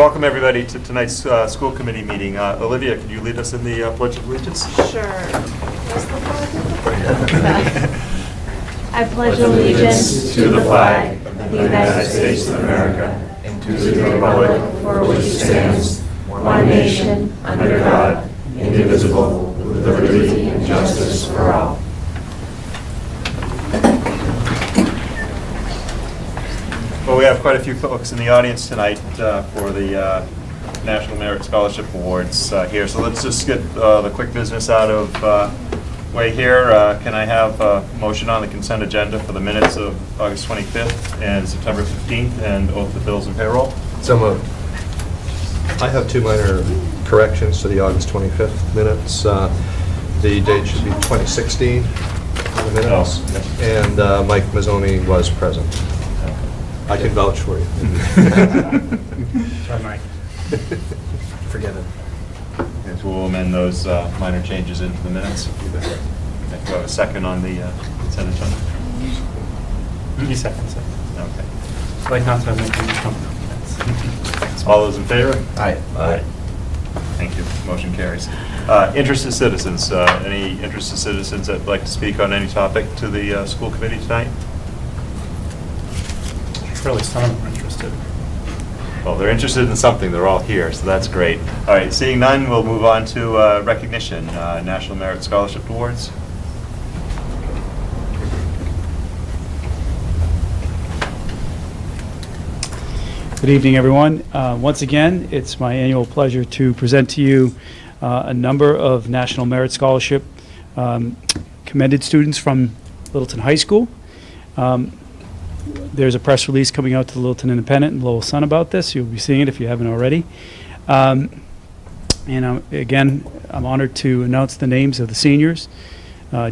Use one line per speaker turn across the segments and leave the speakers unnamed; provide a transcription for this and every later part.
Welcome everybody to tonight's school committee meeting. Olivia, could you lead us in the Pledge of Allegiance?
Sure. Where's the flag? I pledge allegiance to the flag of the United States of America and to the republic for which it stands, one nation, under God, indivisible, with liberty and justice for all.
Well, we have quite a few folks in the audience tonight for the National Merit Scholarship Awards here. So let's just get the quick business out of way here. Can I have a motion on the consent agenda for the minutes of August 25th and September 15th and oath of bills and payroll?
So moved. I have two minor corrections to the August 25th minutes. The date should be 2016 in the minutes.
Oh,
and Mike Mazzoni was present. I can vouch for you.
Sorry, Mike. Forgive it.
Yes, we'll amend those minor changes into the minutes. Do we have a second on the consent agenda?
You second, sir.
Okay.
I'd like not to make any comments.
All those in favor?
Aye.
Aye. Thank you. Motion carries. Interested citizens. Any interested citizens that would like to speak on any topic to the school committee tonight?
Surely some of them are interested.
Well, they're interested in something. They're all here, so that's great. All right, seeing none, we'll move on to recognition, National Merit Scholarship Awards.
Good evening, everyone. Once again, it's my annual pleasure to present to you a number of National Merit Scholarship commended students from Littleton High School. There's a press release coming out to the Littleton Independent and Lowell Sun about this. You'll be seeing it if you haven't already. Again, I'm honored to announce the names of the seniors.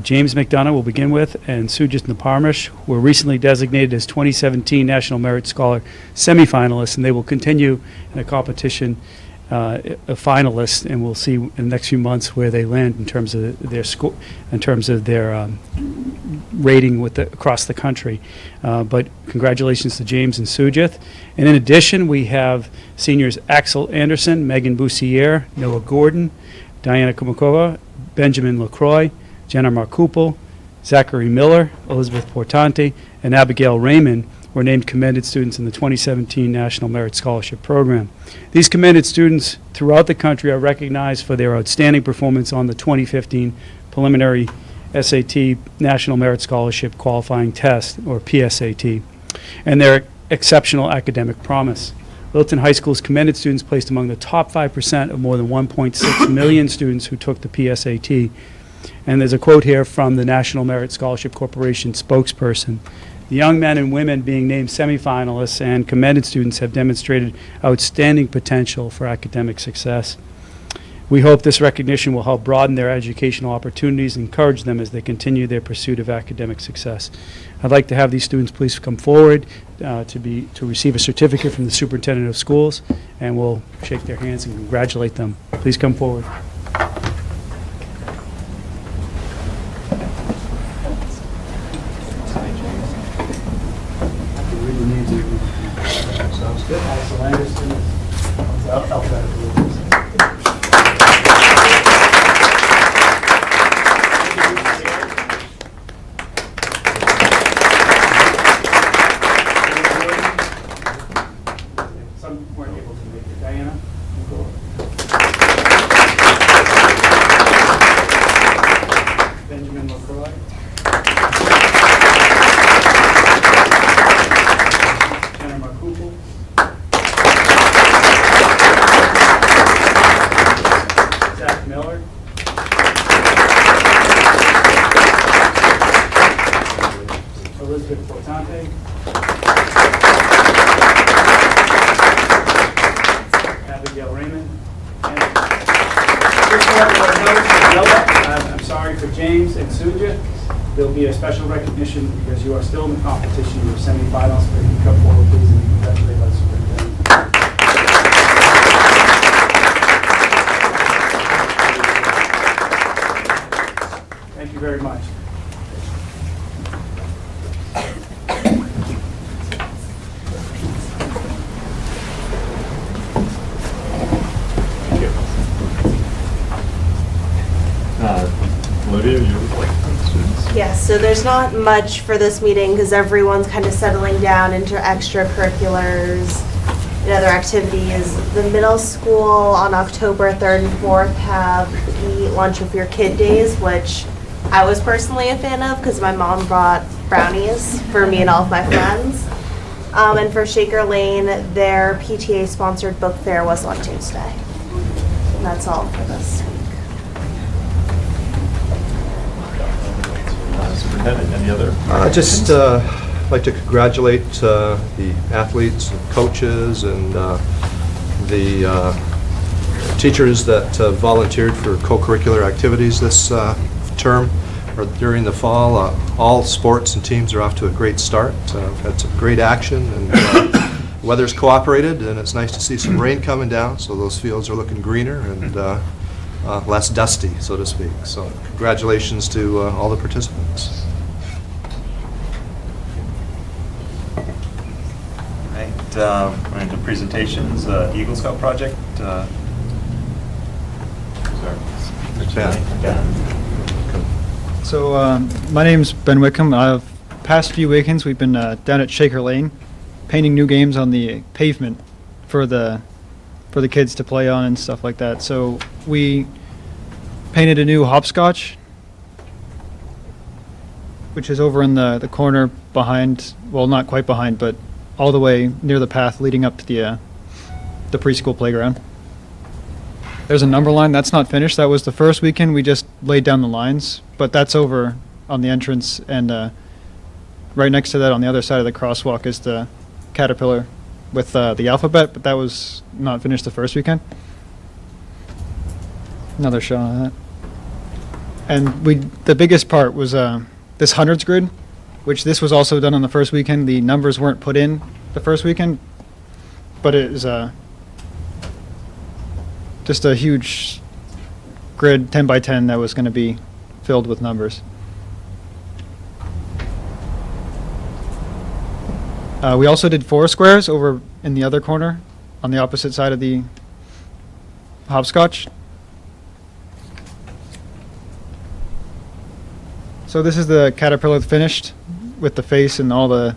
James McDonough we'll begin with, and Sujit Naparmish were recently designated as 2017 National Merit Scholar semifinalists, and they will continue in a competition a finalist, and we'll see in the next few months where they land in terms of their score, in terms of their rating across the country. But congratulations to James and Sujith. And in addition, we have seniors Axel Anderson, Megan Boussiere, Noah Gordon, Diana Kumakova, Benjamin LaCroix, Jenna Markupel, Zachary Miller, Elizabeth Portante, and Abigail Raymond were named commended students in the 2017 National Merit Scholarship Program. These commended students throughout the country are recognized for their outstanding performance on the 2015 preliminary SAT National Merit Scholarship Qualifying Test, or PSAT, and their exceptional academic promise. Littleton High School's commended students placed among the top 5% of more than 1.6 million students who took the PSAT. And there's a quote here from the National Merit Scholarship Corporation spokesperson. The young men and women being named semifinalists and commended students have demonstrated outstanding potential for academic success. We hope this recognition will help broaden their educational opportunities and encourage them as they continue their pursuit of academic success. I'd like to have these students please come forward to receive a certificate from the superintendent of schools, and we'll shake their hands and congratulate them. Please come forward. Sounds good. Axel Anderson. Some weren't able to make it. Diana? Benjamin LaCroix? Jenna Markupel? Zach Miller? Elizabeth Portante? Abigail Raymond? And just so everyone knows, I'm sorry for James and Sujit. There'll be a special recognition because you are still in the competition. You're semifinals, but you can come forward, please, and congratulate us. Thank you very much.
So there's not much for this meeting because everyone's kind of settling down into extracurriculars and other activities. The middle school on October 3rd and 4th have Eat Lunch with Your Kid Days, which I was personally a fan of because my mom brought brownies for me and all of my friends. And for Shaker Lane, their PTA-sponsored book fair was on Tuesday. And that's all for this week.
Superintendent, any other?
Just like to congratulate the athletes, and coaches, and the teachers that volunteered for co-curricular activities this term or during the fall. All sports and teams are off to a great start. We've had some great action, and weather's cooperated, and it's nice to see some rain coming down, so those fields are looking greener and less dusty, so to speak. So congratulations to all the participants.
We're into presentations, Eagle Scout project.
So my name's Ben Wickham. Past few weekends we've been down at Shaker Lane, painting new games on the pavement for the kids to play on and stuff like that. So we painted a new hopscotch, which is over in the corner behind, well, not quite behind, but all the way near the path leading up to the preschool playground. There's a number line that's not finished. That was the first weekend. We just laid down the lines, but that's over on the entrance, and right next to that on the other side of the crosswalk is the caterpillar with the alphabet, but that was not finished the first weekend. Another shot of that. And the biggest part was this hundreds grid, which this was also done on the first weekend. The numbers weren't put in the first weekend, but it is just a huge grid, 10 by 10, that was going to be filled with numbers. We also did 4 squares over in the other corner on the opposite side of the hopscotch. So this is the caterpillar finished with the face and all the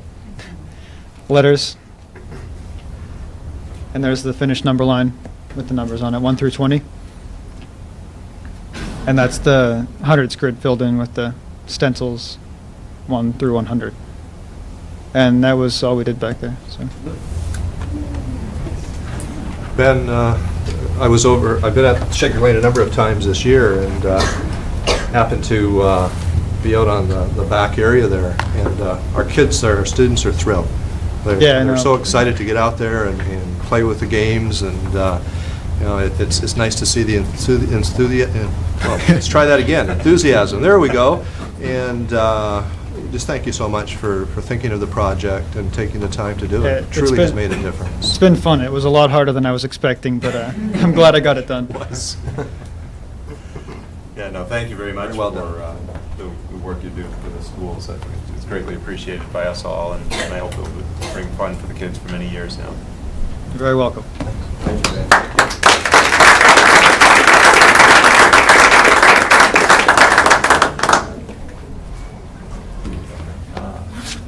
letters. And there's the finished number line with the numbers on it, 1 through 20. And that's the hundreds grid filled in with the stencils 1 through 100. And that was all we did back there. So.
Ben, I've been at Shaker Lane a number of times this year, and happened to be out on the back area there, and our kids, our students are thrilled. They're so excited to get out there and play with the games, and it's nice to see the enthusiasm. Well, let's try that again. Enthusiasm. There we go. And just thank you so much for thinking of the project and taking the time to do it. It truly has made a difference.
It's been fun. It was a lot harder than I was expecting, but I'm glad I got it done.
It was.
Yeah, no, thank you very much
Well
for the work you do for the schools. I think it's greatly appreciated by us all, and I hope it will bring fun for the kids for many years now.
You're very welcome.
Thank you, Ben.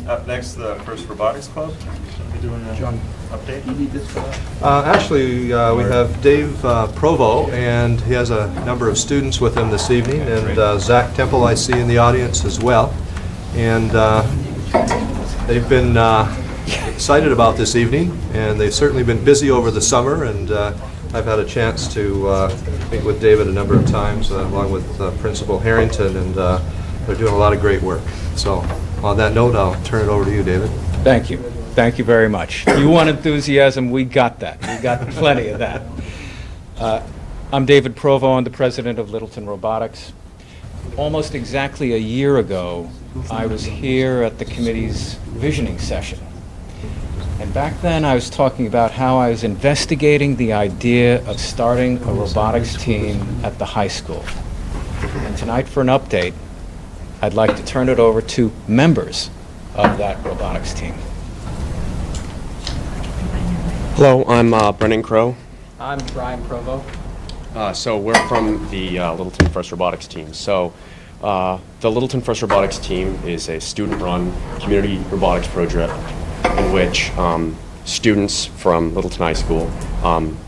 Up next, the First Robotics Club. Should be doing an update. You need this for that?
Actually, we have Dave Provo, and he has a number of students with him this evening, and Zach Temple I see in the audience as well. And they've been excited about this evening, and they've certainly been busy over the summer, and I've had a chance to meet with David a number of times, along with Principal Harrington, and they're doing a lot of great work. So on that note, I'll turn it over to you, David.
Thank you. Thank you very much. You want enthusiasm, we got that. We got plenty of that. I'm David Provo, I'm the president of Littleton Robotics. Almost exactly a year ago, I was here at the committee's visioning session. And back then, I was talking about how I was investigating the idea of starting a robotics team at the high school. And tonight, for an update, I'd like to turn it over to members of that robotics team.
Hello, I'm Brennan Crow.
I'm Brian Provo.
So we're from the Littleton First Robotics team. So the Littleton First Robotics team is a student-run community robotics project in which students from Littleton High School,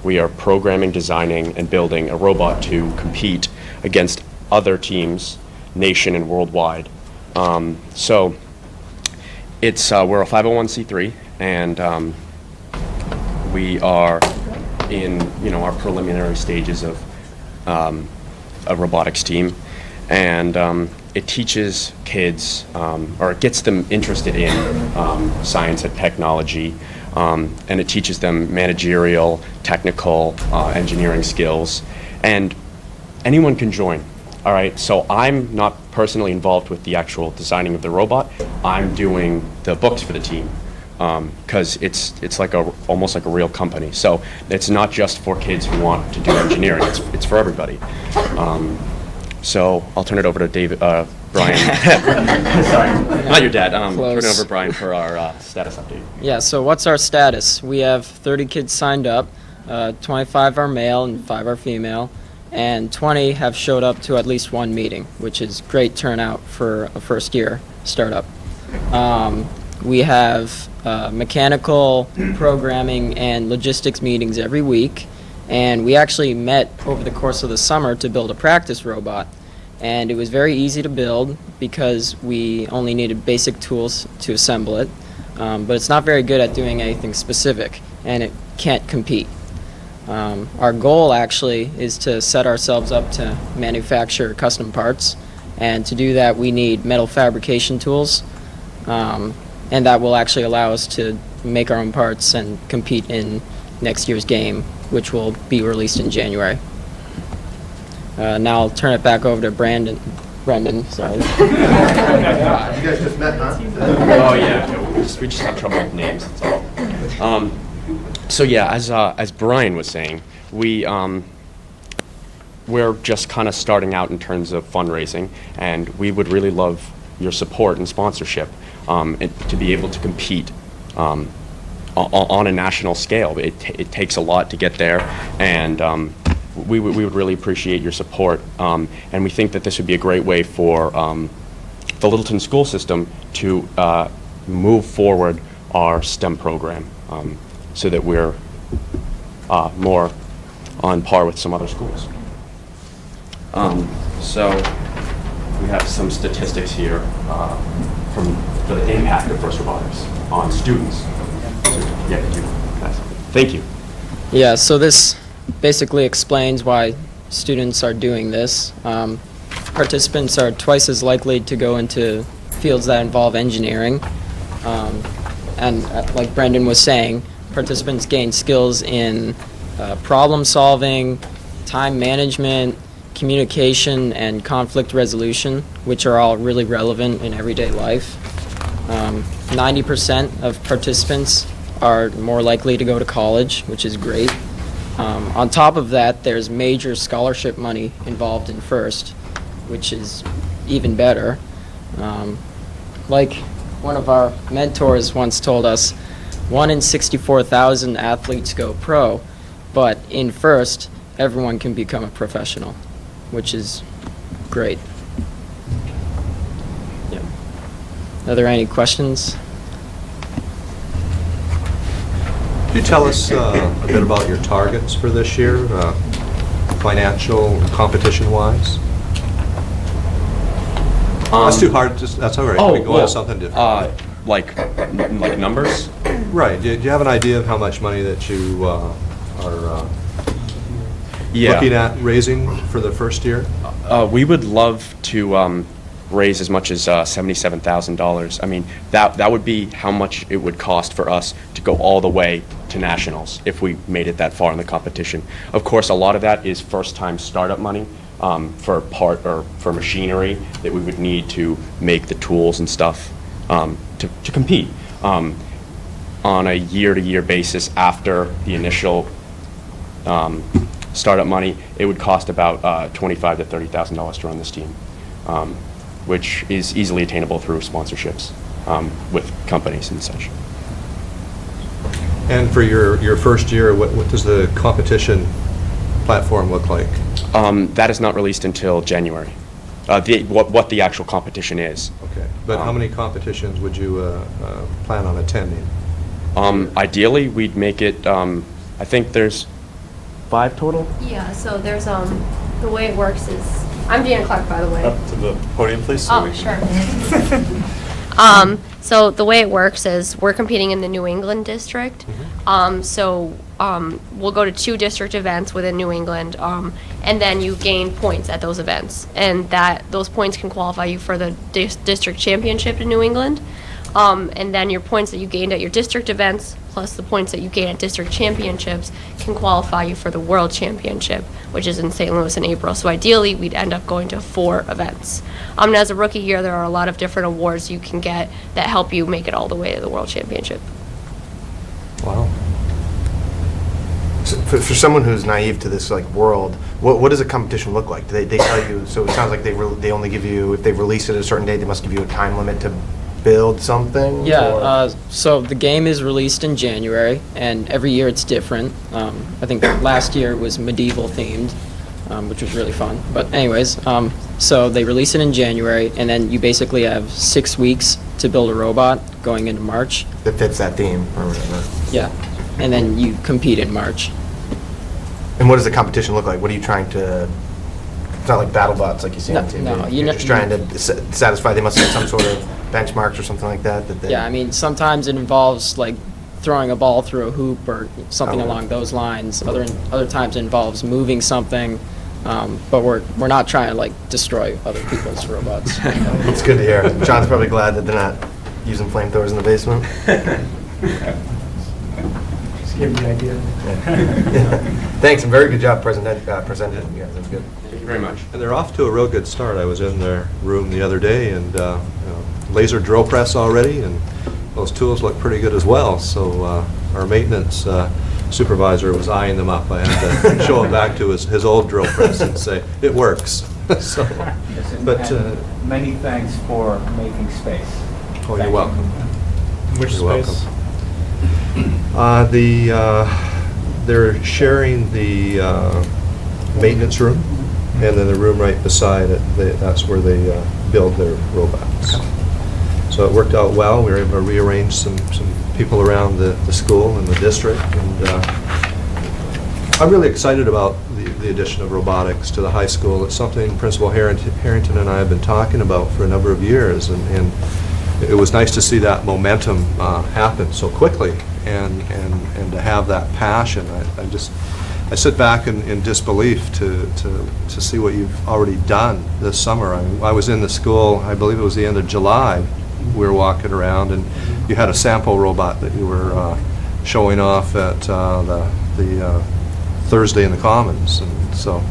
we are programming, designing, and building a robot to compete against other teams, nation and worldwide. So it's we're a 501c3, and we are in our preliminary stages of a robotics team, and it teaches kids, or it gets them interested in science and technology, and it teaches them managerial, technical, engineering skills, and anyone can join. All right, so I'm not personally involved with the actual designing of the robot. I'm doing the books for the team, because it's like almost like a real company. So it's not just for kids who want to do engineering. It's for everybody. So I'll turn it over to Brian. Sorry, not your dad. Turn it over to Brian for our status update.
Yeah, so what's our status? We have 30 kids signed up, 25 are male and 5 are female, and 20 have showed up to at least one meeting, which is great turnout for a first-year startup. We have mechanical, programming, and logistics meetings every week, and we actually met over the course of the summer to build a practice robot. And it was very easy to build because we only needed basic tools to assemble it, but it's not very good at doing anything specific, and it can't compete. Our goal actually is to set ourselves up to manufacture custom parts, and to do that we need metal fabrication tools, and that will actually allow us to make our own parts and compete in next year's game, which will be released in January. Now I'll turn it back over to Brendan, sorry.
You guys just met, huh?
Oh yeah, we just have trouble with names. That's all. So yeah, as Brian was saying, we're just kind of starting out in terms of fundraising, and we would really love your support and sponsorship, to be able to compete on a national scale. It takes a lot to get there, and we would really appreciate your support, and we think that this would be a great way for the Littleton school system to move forward our STEM program, so that we're more on par with some other schools. So we have some statistics here for the impact of FIRST Robotics on students. Thank you.
Yeah, so this basically explains why students are doing this. Participants are twice as likely to go into fields that involve engineering, and like Brendan was saying, participants gain skills in problem solving, time management, communication, and conflict resolution, which are all really relevant in everyday life. 90% of participants are more likely to go to college, which is great. On top of that, there's major scholarship money involved in FIRST, which is even better. Like one of our mentors once told us, 1 in 64,000 athletes go pro, but in FIRST, everyone can become a professional, which is great. Yeah. Are there any questions?
Could you tell us a bit about your targets for this year, financial, competition-wise? That's too hard. That's all right. We go on something different.
Like numbers?
Right. Do you have an idea of how much money that you are looking at raising for the first year?
We would love to raise as much as $77,000. I mean, that would be how much it would cost for us to go all the way to nationals if we made it that far in the competition. Of course, a lot of that is first-time startup money for for machinery that we would need to make the tools and stuff to compete. On a year-to-year basis after the initial startup money, it would cost about $25,000 to $30,000 to run this team, which is easily attainable through sponsorships with companies and such.
And for your first year, what does the competition platform look like?
That is not released until January. what the actual competition is.
Okay. But how many competitions would you plan on attending?
Ideally, we'd make it, I think there's 5 total?
Yeah, so there's, the way it works is, I'm Deanna Clark, by the way.
Up to the podium, please.
Oh, sure. So the way it works is we're competing in the New England district. We'll go to 2 district events within New England, and then you gain points at those events. And those points can qualify you for the district championship in New England. And then your points that you gained at your district events, plus the points that you gain at district championships, can qualify you for the world championship, which is in St. Louis in April. So ideally, we'd end up going to 4 events. And as a rookie year, there are a lot of different awards you can get that help you make it all the way to the world championship.
Wow.
So for someone who's naive to this like world, what does a competition look like? Do they tell you? So it sounds like they only give you, if they release it at a certain date, they must give you a time limit to build something?
Yeah, so the game is released in January, and every year it's different. I think last year it was medieval themed, which was really fun. But anyways, so they release it in January, and then you basically have 6 weeks to build a robot going into March.
That fits that theme or whatever.
Yeah, and then you compete in March.
And what does the competition look like? What are you trying to? It's not like BattleBots like you see on TV.
No,
You're just trying to satisfy. They must have some sort of benchmarks or something like that.
Yeah, I mean, sometimes it involves like throwing a ball through a hoop or something
Oh,
along those lines. Other times it involves moving something, but we're not trying to like destroy other people's robots.
It's good to hear. John's probably glad that they're not using flamethrowers in the basement.
Just give you the idea.
Thanks, and very good job presenting. Yeah, that's good.
Thank you very much.
And they're off to a real good start. I was in their room the other day, and laser drill press already, and those tools look pretty good as well. So our maintenance supervisor was eyeing them up. I had to show him back to his old drill press and say, it works. So, but
many thanks for making space.
oh, you're welcome.
Which
You're
space?
They're sharing the maintenance room, and then the room right beside it, that's where they build their robots. So it worked out well. We were able to rearrange some people around the school and the district, and I'm really excited about the addition of robotics to the high school. It's something Principal Harrington and I have been talking about for a number of years, and it was nice to see that momentum happen so quickly, and to have that passion. I sit back in disbelief to see what you've already done this summer. I was in the school, I believe it was the end of July. We were walking around, and you had a sample robot that you were showing off at the Thursday in the Commons. And so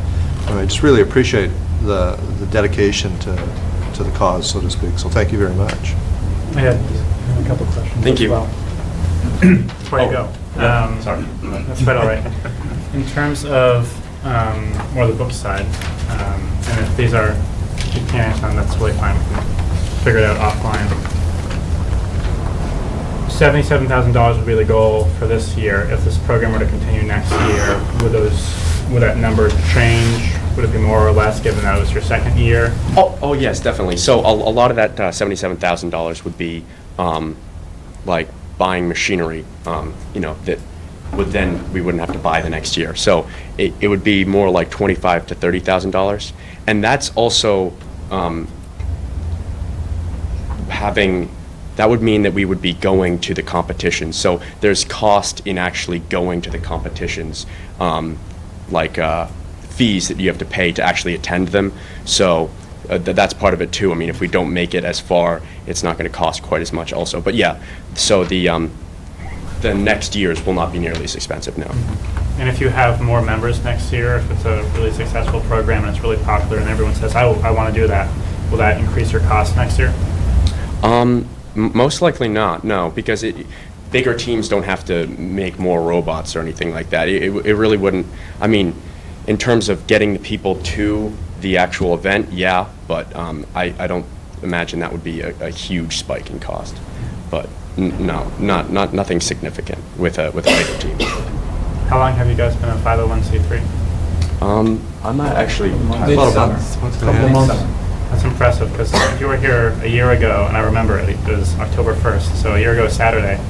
I just really appreciate the dedication to the cause, so to speak. So thank you very much.
I had a couple questions.
Thank you.
as well. Before you go.
Sorry.
That's quite all right. In terms of more the book side, and if these are, if you can't answer them, that's really fine. We can figure it out offline. $77,000 would be the goal for this year. If this program were to continue next year, would that number change? Would it be more or less, given that it was your second year?
Oh yes, definitely. So a lot of that $77,000 would be like buying machinery, that would then we wouldn't have to buy the next year. So it would be more like $25,000 to $30,000, and that's also that would mean that we would be going to the competitions. So there's cost in actually going to the competitions, like fees that you have to pay to actually attend them. So that's part of it too. I mean, if we don't make it as far, it's not going to cost quite as much also. But yeah, so the next years will not be nearly as expensive now.
And if you have more members next year, if it's a really successful program and it's really popular and everyone says, I want to do that, will that increase your cost next year?
Most likely not, no, because bigger teams don't have to make more robots or anything like that. It really wouldn't, I mean, in terms of getting the people to the actual event, yeah, but I don't imagine that would be a huge spike in cost. But no, nothing significant with a bigger team.
How long have you guys been a 501c3?
I'm not actually.
This summer.
Couple months. That's impressive, because you were here a year ago, and I remember it was October 1st, so a year ago Saturday.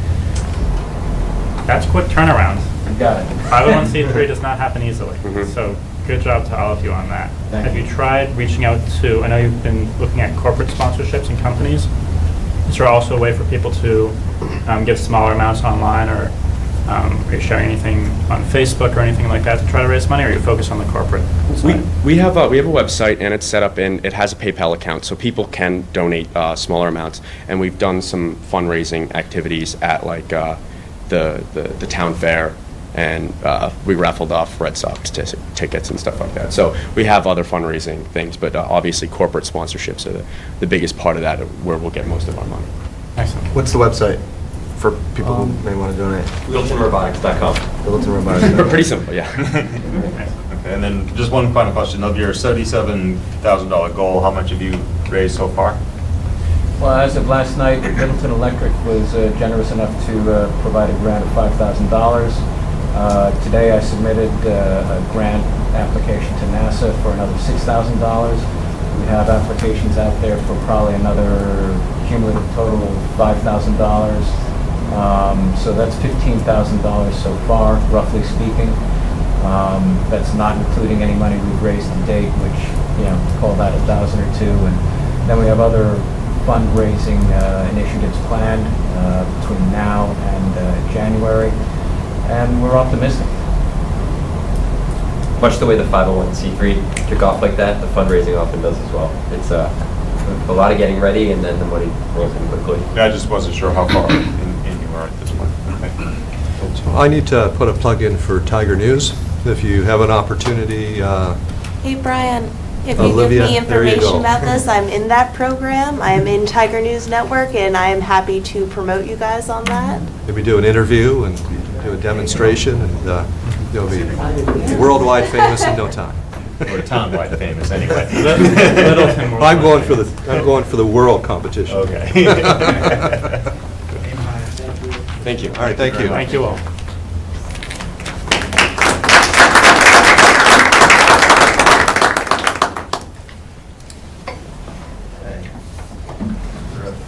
That's quick turnaround.
You got it.
501c3 does not happen easily,
Mhm.
so good job to all of you on that.
Thank
Have
you.
you tried reaching out to, I know you've been looking at corporate sponsorships and companies. Is there also a way for people to give smaller amounts online, or are you sharing anything on Facebook or anything like that to try to raise money, or are you focused on the corporate side?
We have a website, and it's set up it has a PayPal account, so people can donate smaller amounts. And we've done some fundraising activities at like the town fair, and we raffled off Red Sox tickets and stuff like that. So we have other fundraising things, but obviously corporate sponsorships are the biggest part of that, where we'll get most of our money.
Excellent.
What's the website for people who may want to donate?
LittletonRobotics.com.
Littleton Robotics.
Pretty simple, yeah.
Okay, and then just one final question. Of your $77,000 goal, how much have you raised so far?
Well, as of last night, Middleton Electric was generous enough to provide a grant of $5,000. Today I submitted a grant application to NASA for another $6,000. We have applications out there for probably another cumulative total of $5,000. So that's $15,000 so far, roughly speaking. That's not including any money we've raised to date, which, call that 1,000 or two. And then we have other fundraising initiatives planned between now and January, and we're optimistic.
Much the way the 501c3 kick off like that, the fundraising often does as well. It's a lot of getting ready, and then the money rolls in quickly.
Yeah, I just wasn't sure how far in you are at this point. Okay.
I need to put a plug in for Tiger News. If you have an opportunity,
Hey, Brian, if you
Olivia,
give me
there you
information
go.
about this, I'm in that program. I am in Tiger News Network, and I am happy to promote you guys on that.
maybe do an interview and do a demonstration, and you'll be worldwide famous in no time.
Or town-wide famous, anyway.
Littleton will-
I'm going for the world competition.
Okay.
Thank you.
All right, thank you.
Thank you all.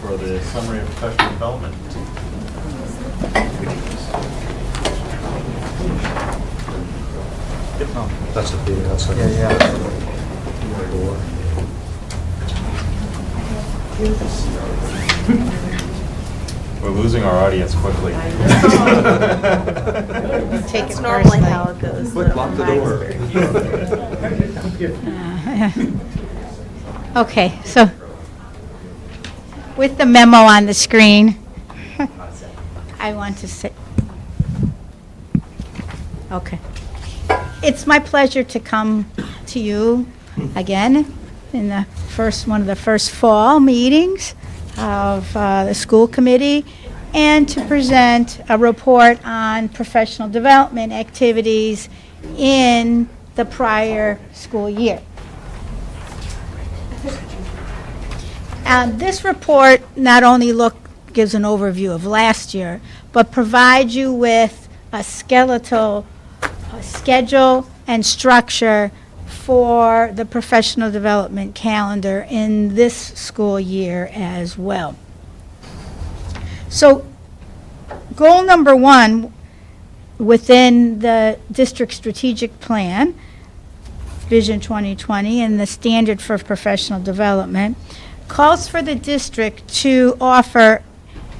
For the summary of professional development.
That's the thing, that's like.
We're losing our audience quickly.
That's normally how it goes.
Quick, lock the door.
Okay, so with the memo on the screen, I want to say, okay. It's my pleasure to come to you again in one of the first fall meetings of the school committee, and to present a report on professional development activities in the prior school year. This report not only gives an overview of last year, but provides you with a skeletal schedule and structure for the professional development calendar in this school year as well. So, goal number 1 within the district strategic plan, Vision 2020, and the standard for professional development, calls for the district to offer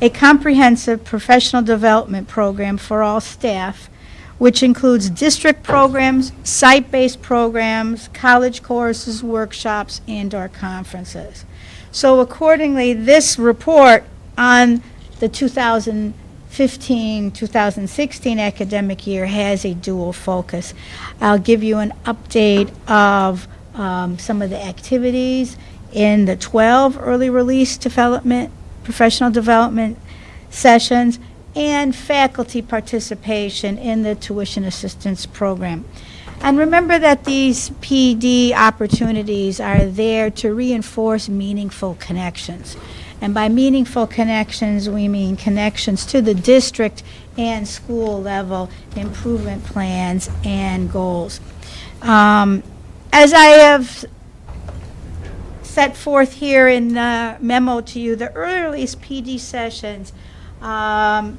a comprehensive professional development program for all staff, which includes district programs, site-based programs, college courses, workshops, and/or conferences. So accordingly, this report on the 2015-2016 academic year has a dual focus. I'll give you an update of some of the activities in the 12 early release development, professional development sessions, and faculty participation in the tuition assistance program. And remember that these PD opportunities are there to reinforce meaningful connections. And by meaningful connections, we mean connections to the district and school level improvement plans and goals. As I have set forth here in the memo to you, the early release PD sessions are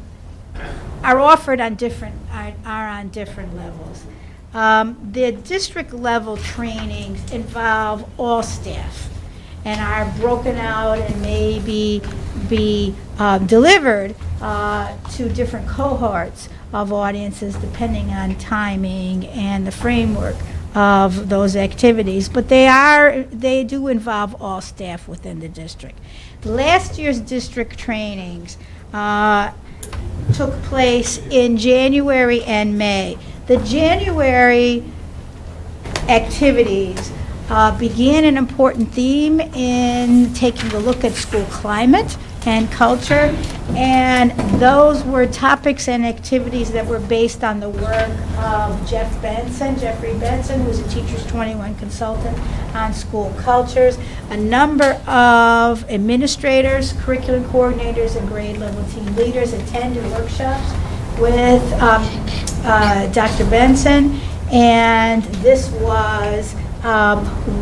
offered on on different levels. The district level trainings involve all staff and are broken out and may be delivered to different cohorts of audiences depending on timing and the framework of those activities, but they do involve all staff within the district. Last year's district trainings took place in January and May. The January activities began an important theme in taking a look at school climate and culture, and those were topics and activities that were based on the work of Jeffrey Benson, who's a Teachers 21 consultant on school cultures. A number of administrators, curriculum coordinators, and grade level team leaders attended workshops with Dr. Benson, and this was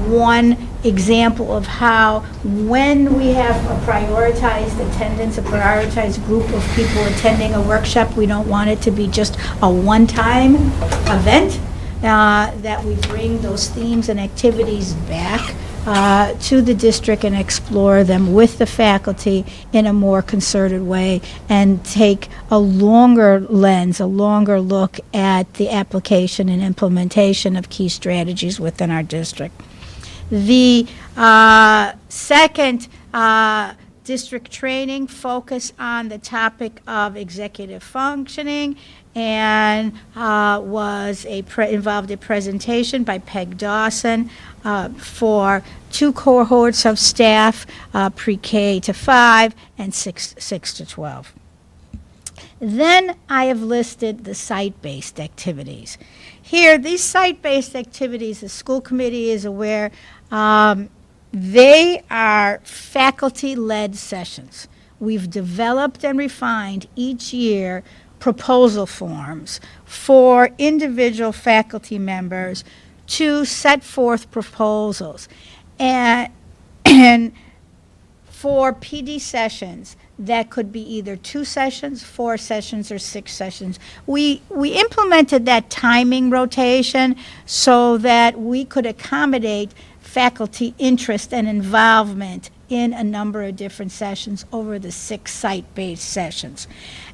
one example of how when we have a prioritized attendance, a prioritized group of people attending a workshop, we don't want it to be just a one-time event, that we bring those themes and activities back to the district and explore them with the faculty in a more concerted way and take a longer lens, a longer look at the application and implementation of key strategies within our district. The second district training focused on the topic of executive functioning and involved a presentation by Peg Dawson for 2 cohorts of staff, pre-K to 5 and 6 to 12. Then I have listed the site-based activities. Here, these site-based activities, the school committee is aware, they are faculty-led sessions. We've developed and refined each year proposal forms for individual faculty members to set forth proposals. And for PD sessions, that could be either 2 sessions, 4 sessions, or 6 sessions. We implemented that timing rotation so that we could accommodate faculty interest and involvement in a number of different sessions over the 6 site-based sessions.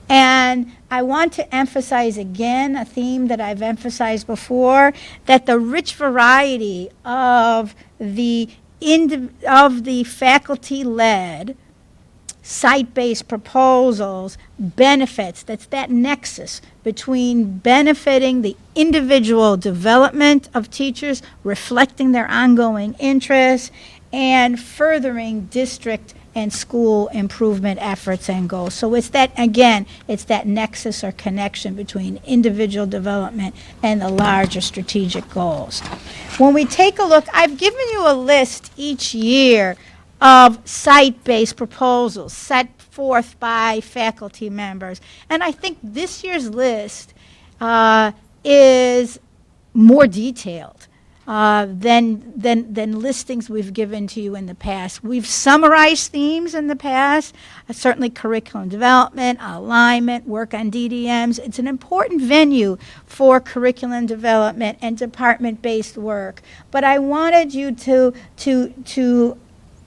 And I want to emphasize again a theme that I've emphasized before, that the rich variety of the faculty-led site-based proposals benefits, that's that nexus between benefiting the individual development of teachers, reflecting their ongoing interests, and furthering district and school improvement efforts and goals. So it's that, again, it's that nexus or connection between individual development and the larger strategic goals. When we take a look, I've given you a list each year of site-based proposals set forth by faculty members. And I think this year's list is more detailed than listings we've given to you in the past. We've summarized themes in the past, certainly curriculum development, alignment, work on DDMs. It's an important venue for curriculum development and department-based work. But I wanted you to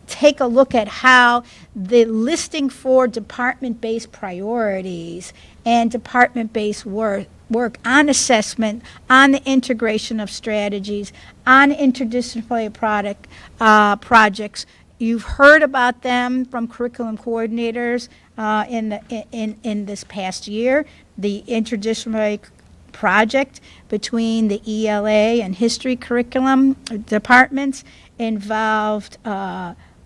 take a look at how the listing for department-based priorities and department-based work on assessment, on the integration of strategies, on interdisciplinary projects. You've heard about them from curriculum coordinators in this past year. The interdisciplinary project between the ELA and history curriculum departments involved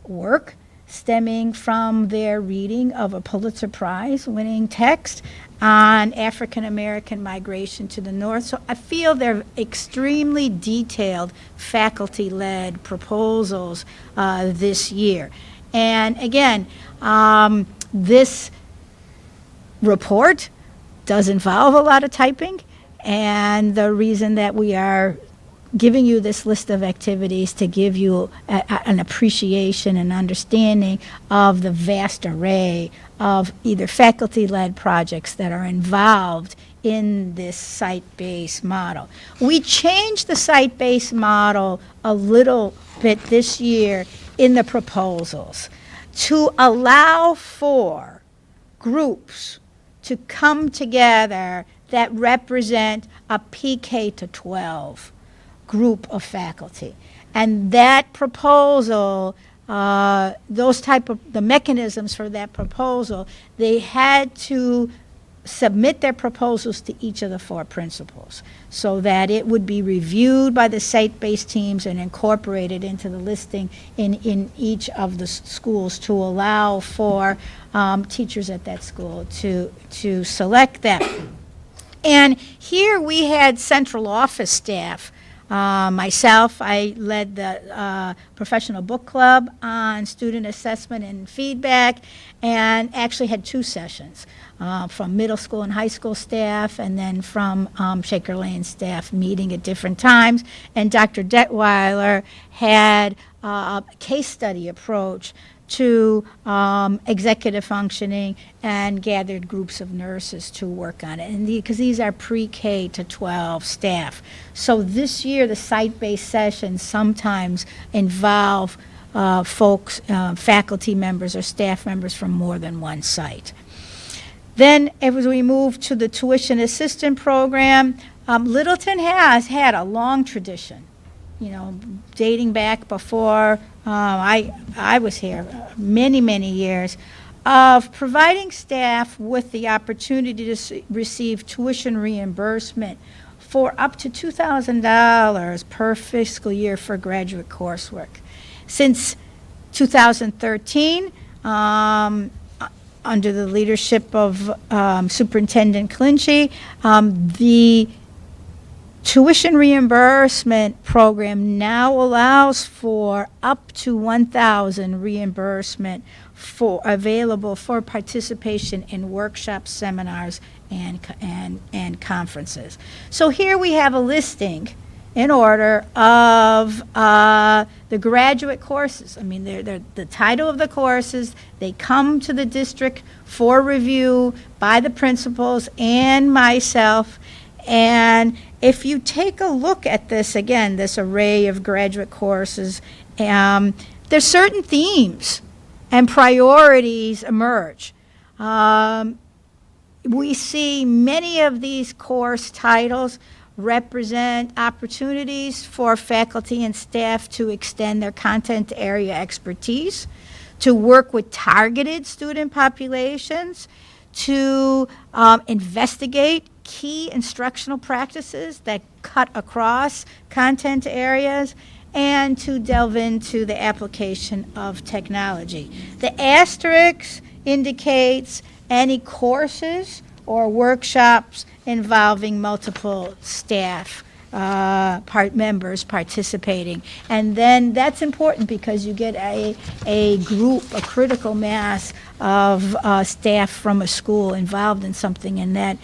work stemming from their reading of a Pulitzer Prize winning text on African American migration to the North. So I feel they're extremely detailed faculty-led proposals this year. And again, this report does involve a lot of typing, and the reason that we are giving you this list of activities to give you an appreciation and understanding of the vast array of either faculty-led projects that are involved in this site-based model. We changed the site-based model a little bit this year in the proposals to allow for groups to come together that represent a PK to 12 group of faculty. And that proposal, the mechanisms for that proposal, they had to submit their proposals to each of the 4 principals so that it would be reviewed by the site-based teams and incorporated into the listing in each of the schools to allow for teachers at that school to select that. And here we had central office staff. Myself, I led the professional book club on student assessment and feedback, and actually had 2 sessions from middle school and high school staff, and then from Shaker Lane staff meeting at different times. And Dr. Detweiler had a case study approach to executive functioning and gathered groups of nurses to work on it. And because these are pre-K to 12 staff. So this year, the site-based sessions sometimes involve folks, faculty members or staff members from more than one site. Then, as we move to the tuition assistant program, Littleton has had a long tradition, dating back before I was here, many years, of providing staff with the opportunity to receive tuition reimbursement for up to $2,000 per fiscal year for graduate coursework. Since 2013, under the leadership of Superintendent Clinchy, the tuition reimbursement program now allows for up to $1,000 reimbursement available for participation in workshops, seminars, and conferences. So here we have a listing in order of the graduate courses. I mean, they're the title of the courses. They come to the district for review by the principals and myself. And if you take a look at this, again, this array of graduate courses, there's certain themes and priorities emerge. We see many of these course titles represent opportunities for faculty and staff to extend their content area expertise, to work with targeted student populations, to investigate key instructional practices that cut across content areas, and to delve into the application of technology. The asterisk indicates any courses or workshops involving multiple staff members participating. And then that's important because you get a group, a critical mass of staff from a school involved in something, and that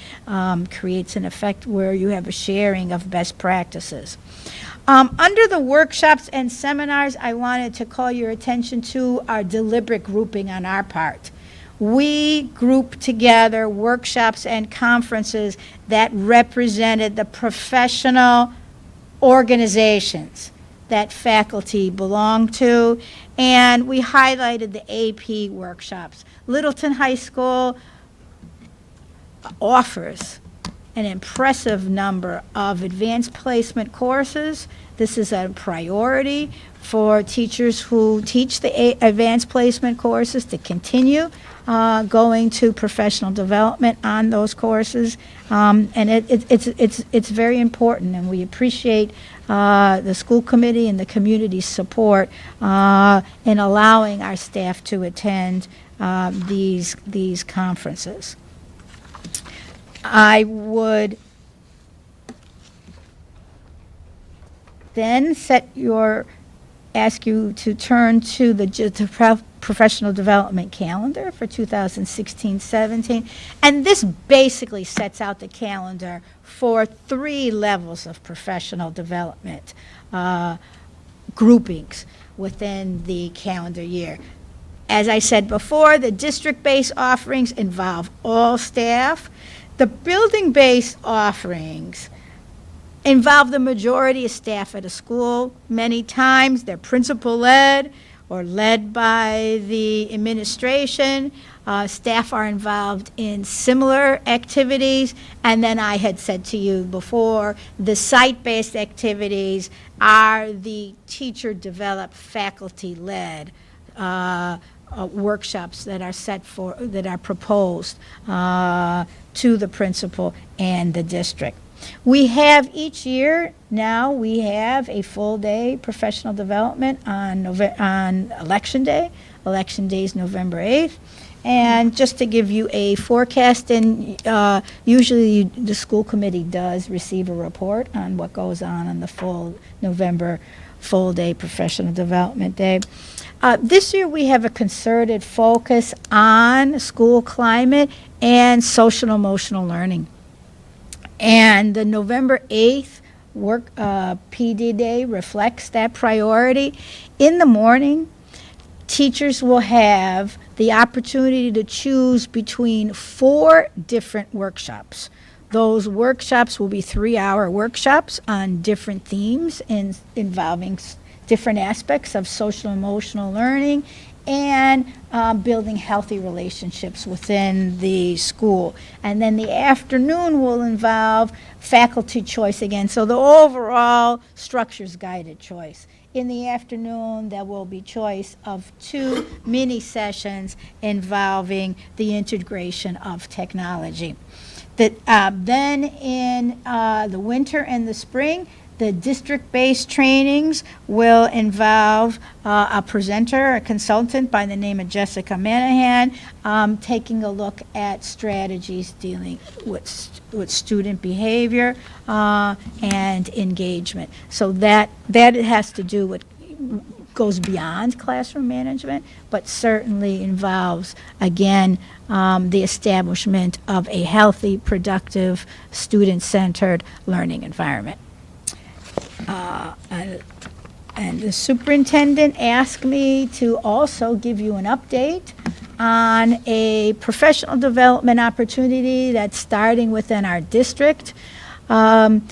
creates an effect where you have a sharing of best practices. Under the workshops and seminars, I wanted to call your attention to our deliberate grouping on our part. We grouped together workshops and conferences that represented the professional organizations that faculty belong to, and we highlighted the AP workshops. Littleton High School offers an impressive number of advanced placement courses. This is a priority for teachers who teach the advanced placement courses to continue going to professional development on those courses, and it's very important, and we appreciate the school committee and the community's support in allowing our staff to attend these conferences. I would then ask you to turn to the professional development calendar for 2016-17. And this basically sets out the calendar for 3 levels of professional development groupings within the calendar year. As I said before, the district-based offerings involve all staff. The building-based offerings involve the majority of staff at a school. Many times, they're principal-led or led by the administration. Staff are involved in similar activities. And then I had said to you before, the site-based activities are the teacher-developed, faculty-led workshops that are proposed to the principal and the district. We have each year now, we have a full day professional development on Election Day. Election Day is November 8th. And just to give you a forecast, and usually the school committee does receive a report on what goes on the full November full day professional development day. This year we have a concerted focus on school climate and social and emotional learning. And the November 8th PD Day reflects that priority. In the morning, teachers will have the opportunity to choose between 4 different workshops. Those workshops will be 3-hour workshops on different themes involving different aspects of social and emotional learning and building healthy relationships within the school. And then the afternoon will involve faculty choice again. So the overall structure is guided choice. In the afternoon, there will be choice of 2 mini sessions involving the integration of technology. Then in the winter and the spring, the district-based trainings will involve a presenter, a consultant by the name of Jessica Manahan, taking a look at strategies dealing with student behavior and engagement. So that it has to do with, goes beyond classroom management, but certainly involves, again, the establishment of a healthy, productive, student-centered learning environment. And the superintendent asked me to also give you an update on a professional development opportunity that's starting within our district. Within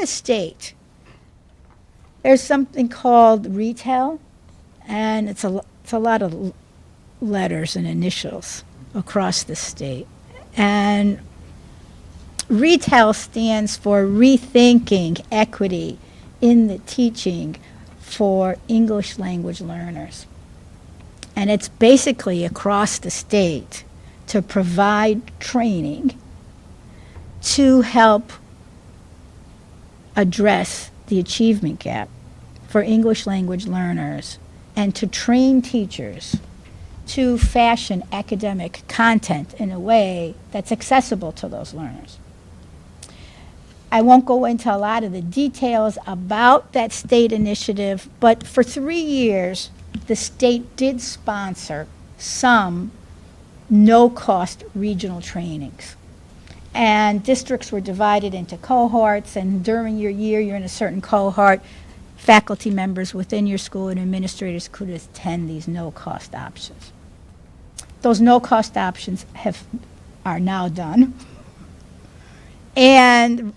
the state, there's something called retail, and it's a lot of letters and initials across the state. And retail stands for Rethinking Equity in the Teaching for English Language Learners. And it's basically across the state to provide training to help address the achievement gap for English language learners and to train teachers to fashion academic content in a way that's accessible to those learners. I won't go into a lot of the details about that state initiative, but for 3 years, the state did sponsor some no-cost regional trainings. And districts were divided into cohorts, and during your year, you're in a certain cohort. Faculty members within your school and administrators could attend these no-cost options. Those no-cost options are now done. And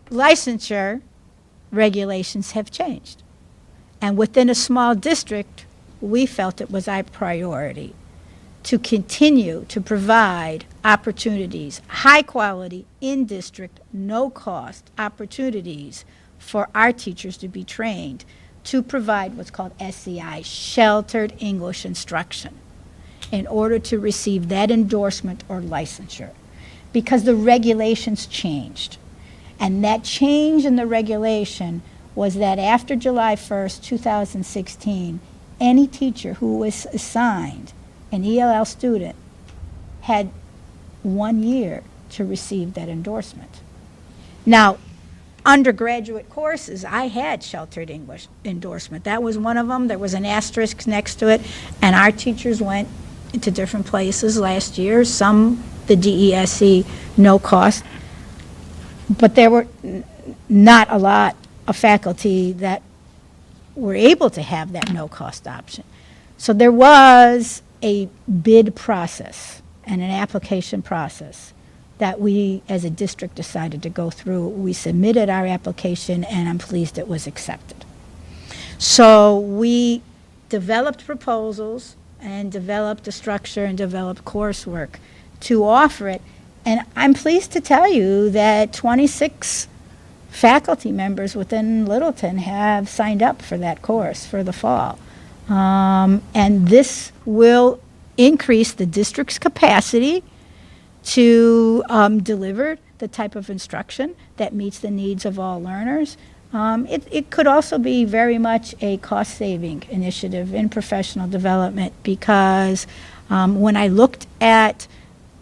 licensure regulations have changed. And within a small district, we felt it was our priority to continue to provide opportunities, high quality, in-district, no-cost opportunities for our teachers to be trained to provide what's called SEI, Sheltered English Instruction, in order to receive that endorsement or licensure, because the regulations changed. And that change in the regulation was that after July 1st, 2016, any teacher who was assigned an ELL student had 1 year to receive that endorsement. Now, undergraduate courses, I had sheltered English endorsement. That was one of them. There was an asterisk next to it, and our teachers went to different places last year. Some, the DESE, no cost, but there were not a lot of faculty that were able to have that no-cost option. So there was a bid process and an application process that we, as a district, decided to go through. We submitted our application, and I'm pleased it was accepted. So we developed proposals and developed a structure and developed coursework to offer it. And I'm pleased to tell you that 26 faculty members within Littleton have signed up for that course for the fall. And this will increase the district's capacity to deliver the type of instruction that meets the needs of all learners. It could also be very much a cost-saving initiative in professional development, because when I looked at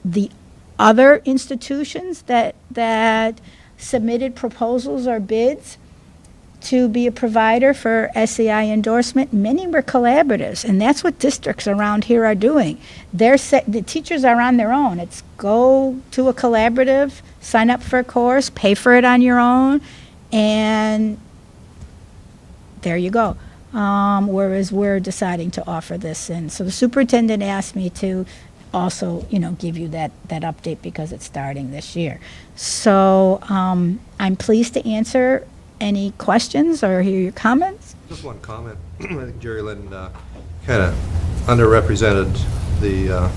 the other institutions that submitted proposals or bids to be a provider for SEI endorsement, many were collaboratives, and that's what districts around here are doing. The teachers are on their own. It's go to a collaborative, sign up for a course, pay for it on your own, and there you go. Whereas we're deciding to offer this, and so the superintendent asked me to also, give you that update because it's starting this year. So I'm pleased to answer any questions or hear your comments.
Just one comment. I think Jerry Lynn kind of underrepresented the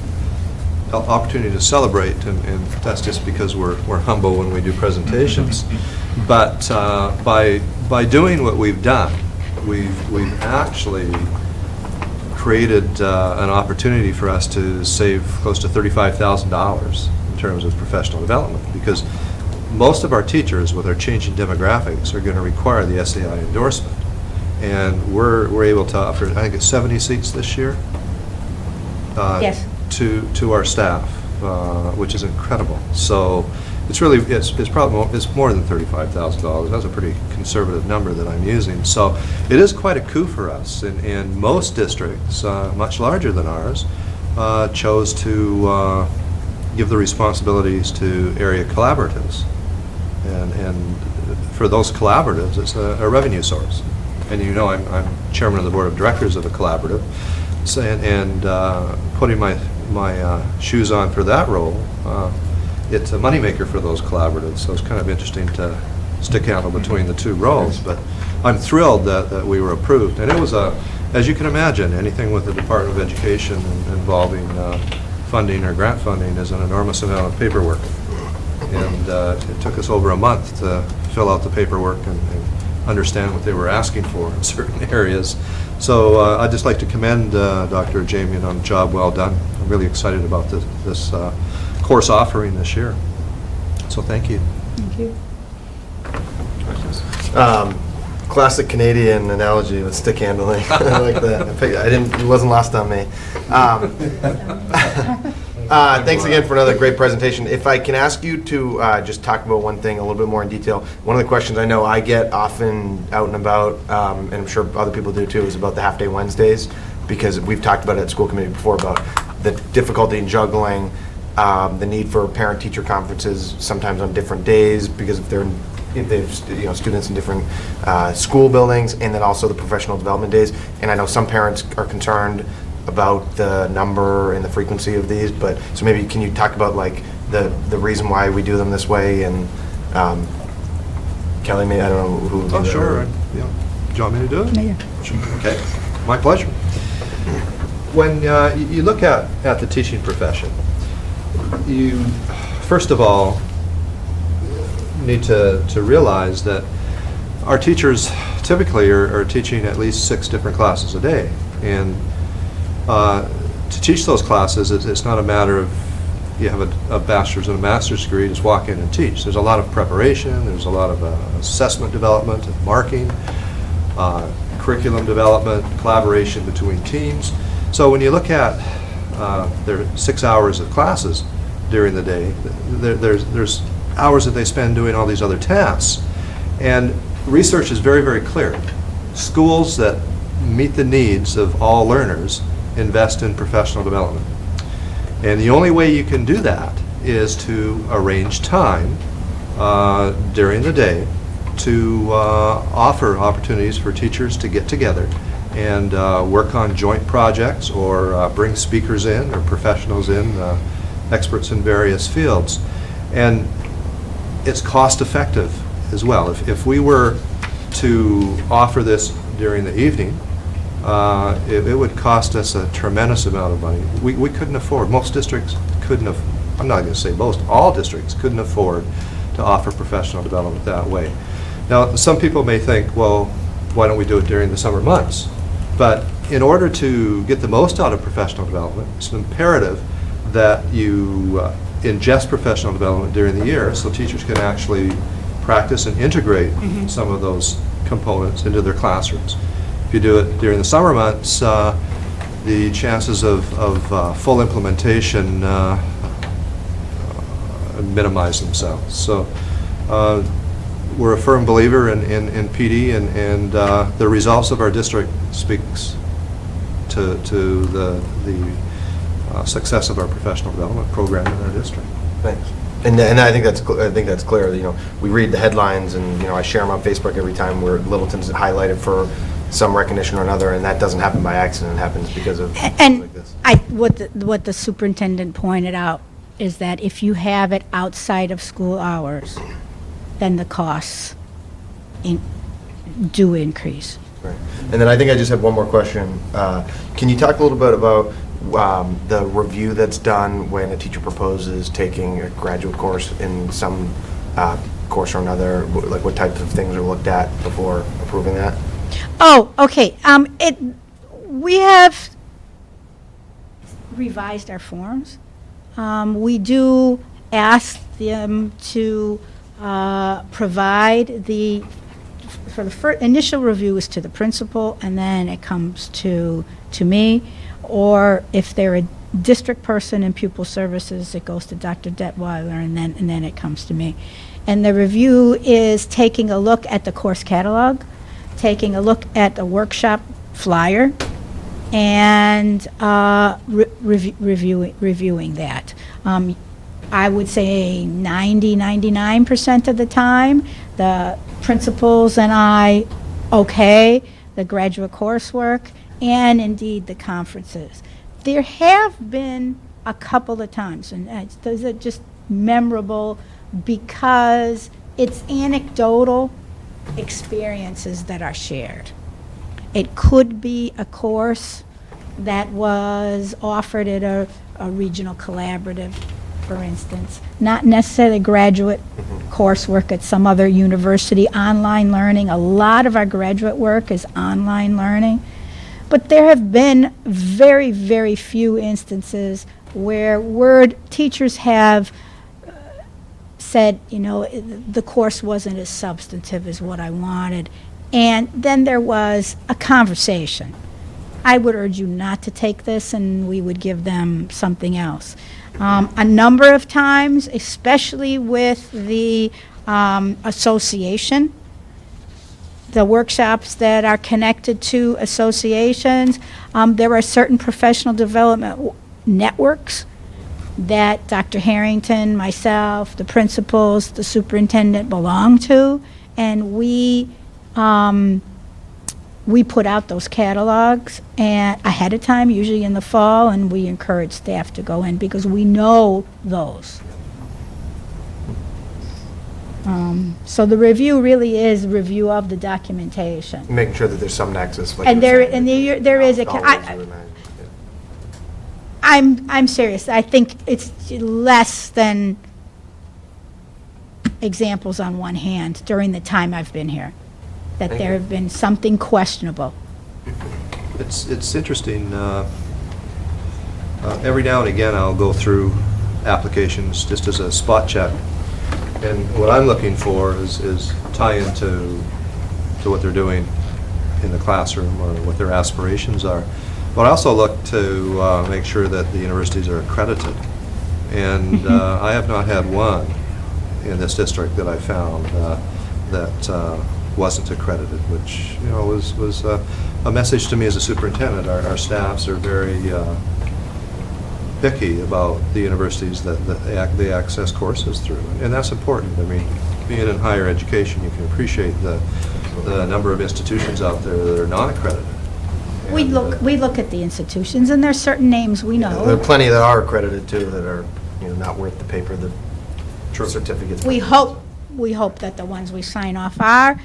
opportunity to celebrate, and that's just because we're humble when we do presentations. But by doing what we've done, we've actually created an opportunity for us to save close to $35,000 in terms of professional development, because most of our teachers, with our changing demographics, are going to require the SAI endorsement. And we're able to offer, I think it's 70 seats this year?
Yes.
To our staff, which is incredible. So it's really, it's probably, it's more than $35,000. That's a pretty conservative number that I'm using. So it is quite a coup for us. And most districts, much larger than ours, chose to give the responsibilities to area collaboratives. And for those collaboratives, it's a revenue source. And I'm chairman of the board of directors of a collaborative, so, and putting my shoes on for that role, it's a moneymaker for those collaboratives. So it's kind of interesting to stick handle between the two roles. But I'm thrilled that we were approved. And it was as you can imagine, anything with the Department of Education involving funding or grant funding is an enormous amount of paperwork. And it took us over a month to fill out the paperwork and understand what they were asking for in certain areas. So I'd just like to commend Dr. Jamian on a job well done. I'm really excited about this course offering this year. So thank you.
Thank you.
Classic Canadian analogy with stick handling. I like that. It wasn't lost on me. Thanks again for another great presentation. If I can ask you to just talk about one thing a little bit more in detail. One of the questions I know I get often out and about, and I'm sure other people do too, is about the half-day Wednesdays, because we've talked about it at school committee before about the difficulty in juggling, the need for parent-teacher conferences sometimes on different days, because if they've students in different school buildings, and then also the professional development days. And I know some parents are concerned about the number and the frequency of these, but so maybe can you talk about like the reason why we do them this way? And Kelly, I don't know who.
Oh, sure. Yeah. Do you want me to do it?
Yeah.
Sure. Okay. My pleasure. When you look at the teaching profession, you first of all need to realize that our teachers typically are teaching at least 6 different classes a day, and to teach those classes, it's not a matter of you have a bachelor's and a master's degree, just walk in and teach. There's a lot of preparation, there's a lot of assessment development and marking, curriculum development, collaboration between teams. So when you look at their 6 hours of classes during the day, there's hours that they spend doing all these other tasks. And research is very, very clear. Schools that meet the needs of all learners invest in professional development. And the only way you can do that is to arrange time during the day to offer opportunities for teachers to get together and work on joint projects or bring speakers in or professionals in, experts in various fields. And it's cost effective as well. If we were to offer this during the evening, it would cost us a tremendous amount of money. We couldn't afford, most districts couldn't have, I'm not going to say most, all districts couldn't afford to offer professional development that way. Now, some people may think, well, why don't we do it during the summer months? But in order to get the most out of professional development, it's imperative that you ingest professional development during the year so teachers can actually practice and integrate some of those components into their classrooms. If you do it during the summer months, the chances of full implementation minimize themselves. So we're a firm believer in PD, and the results of our district speaks to the success of our professional development program in our district.
Thanks. And I think that's clear. You know, we read the headlines, and I share them on Facebook every time where Littleton's highlighted for some recognition or another, and that doesn't happen by accident. It happens because of
And
like this.
what the superintendent pointed out is that if you have it outside of school hours, then the costs do increase.
Right. And then I think I just have one more question. Can you talk a little bit about the review that's done when a teacher proposes taking a graduate course in some course or another? Like what types of things are looked at before approving that?
Oh, okay. We have revised our forms. We do ask them to provide for the first initial review is to the principal, and then it comes to me. Or if they're a district person in pupil services, it goes to Dr. Detweiler, and then it comes to me. And the review is taking a look at the course catalog, taking a look at the workshop flyer, and reviewing that. I would say 99% of the time, the principals and I okay the graduate coursework, and indeed the conferences. There have been a couple of times, and those are just memorable because it's anecdotal experiences that are shared. It could be a course that was offered at a regional collaborative, for instance, not necessarily graduate coursework at some other university, online learning. A lot of our graduate work is online learning. But there have been very, very few instances where teachers have said, the course wasn't as substantive as what I wanted. And then there was a conversation. I would urge you not to take this, and we would give them something else. A number of times, especially with the association, the workshops that are connected to associations, there are certain professional development networks that Dr. Harrington, myself, the principals, the superintendent belong to, and we put out those catalogs and ahead of time, usually in the fall, and we encourage staff to go in because we know those. So the review really is a review of the documentation.
Making sure that there's some nexus. Like
And
you're
there
saying,
there is a.
dollars you imagine.
I'm serious. I think it's less than examples on one hand during the time I've been here, that
Thank
there
you.
have been something questionable.
It's interesting. Every now and again, I'll go through applications just as a spot check. And what I'm looking for is tie-in to what they're doing in the classroom or what their aspirations are. But I also look to make sure that the universities are accredited. And I have not had one in this district that I found that wasn't accredited, which, you know, was a message to me as a superintendent. Our staffs are very picky about the universities that they access courses through, and that's important. I mean, being in higher education, you can appreciate the number of institutions out there that are non-accredited.
We
And,
look at the institutions, and there's certain names we know.
There are plenty that are accredited too, that are, you know, not worth the paper the certificates.
We hope that the ones we sign off are.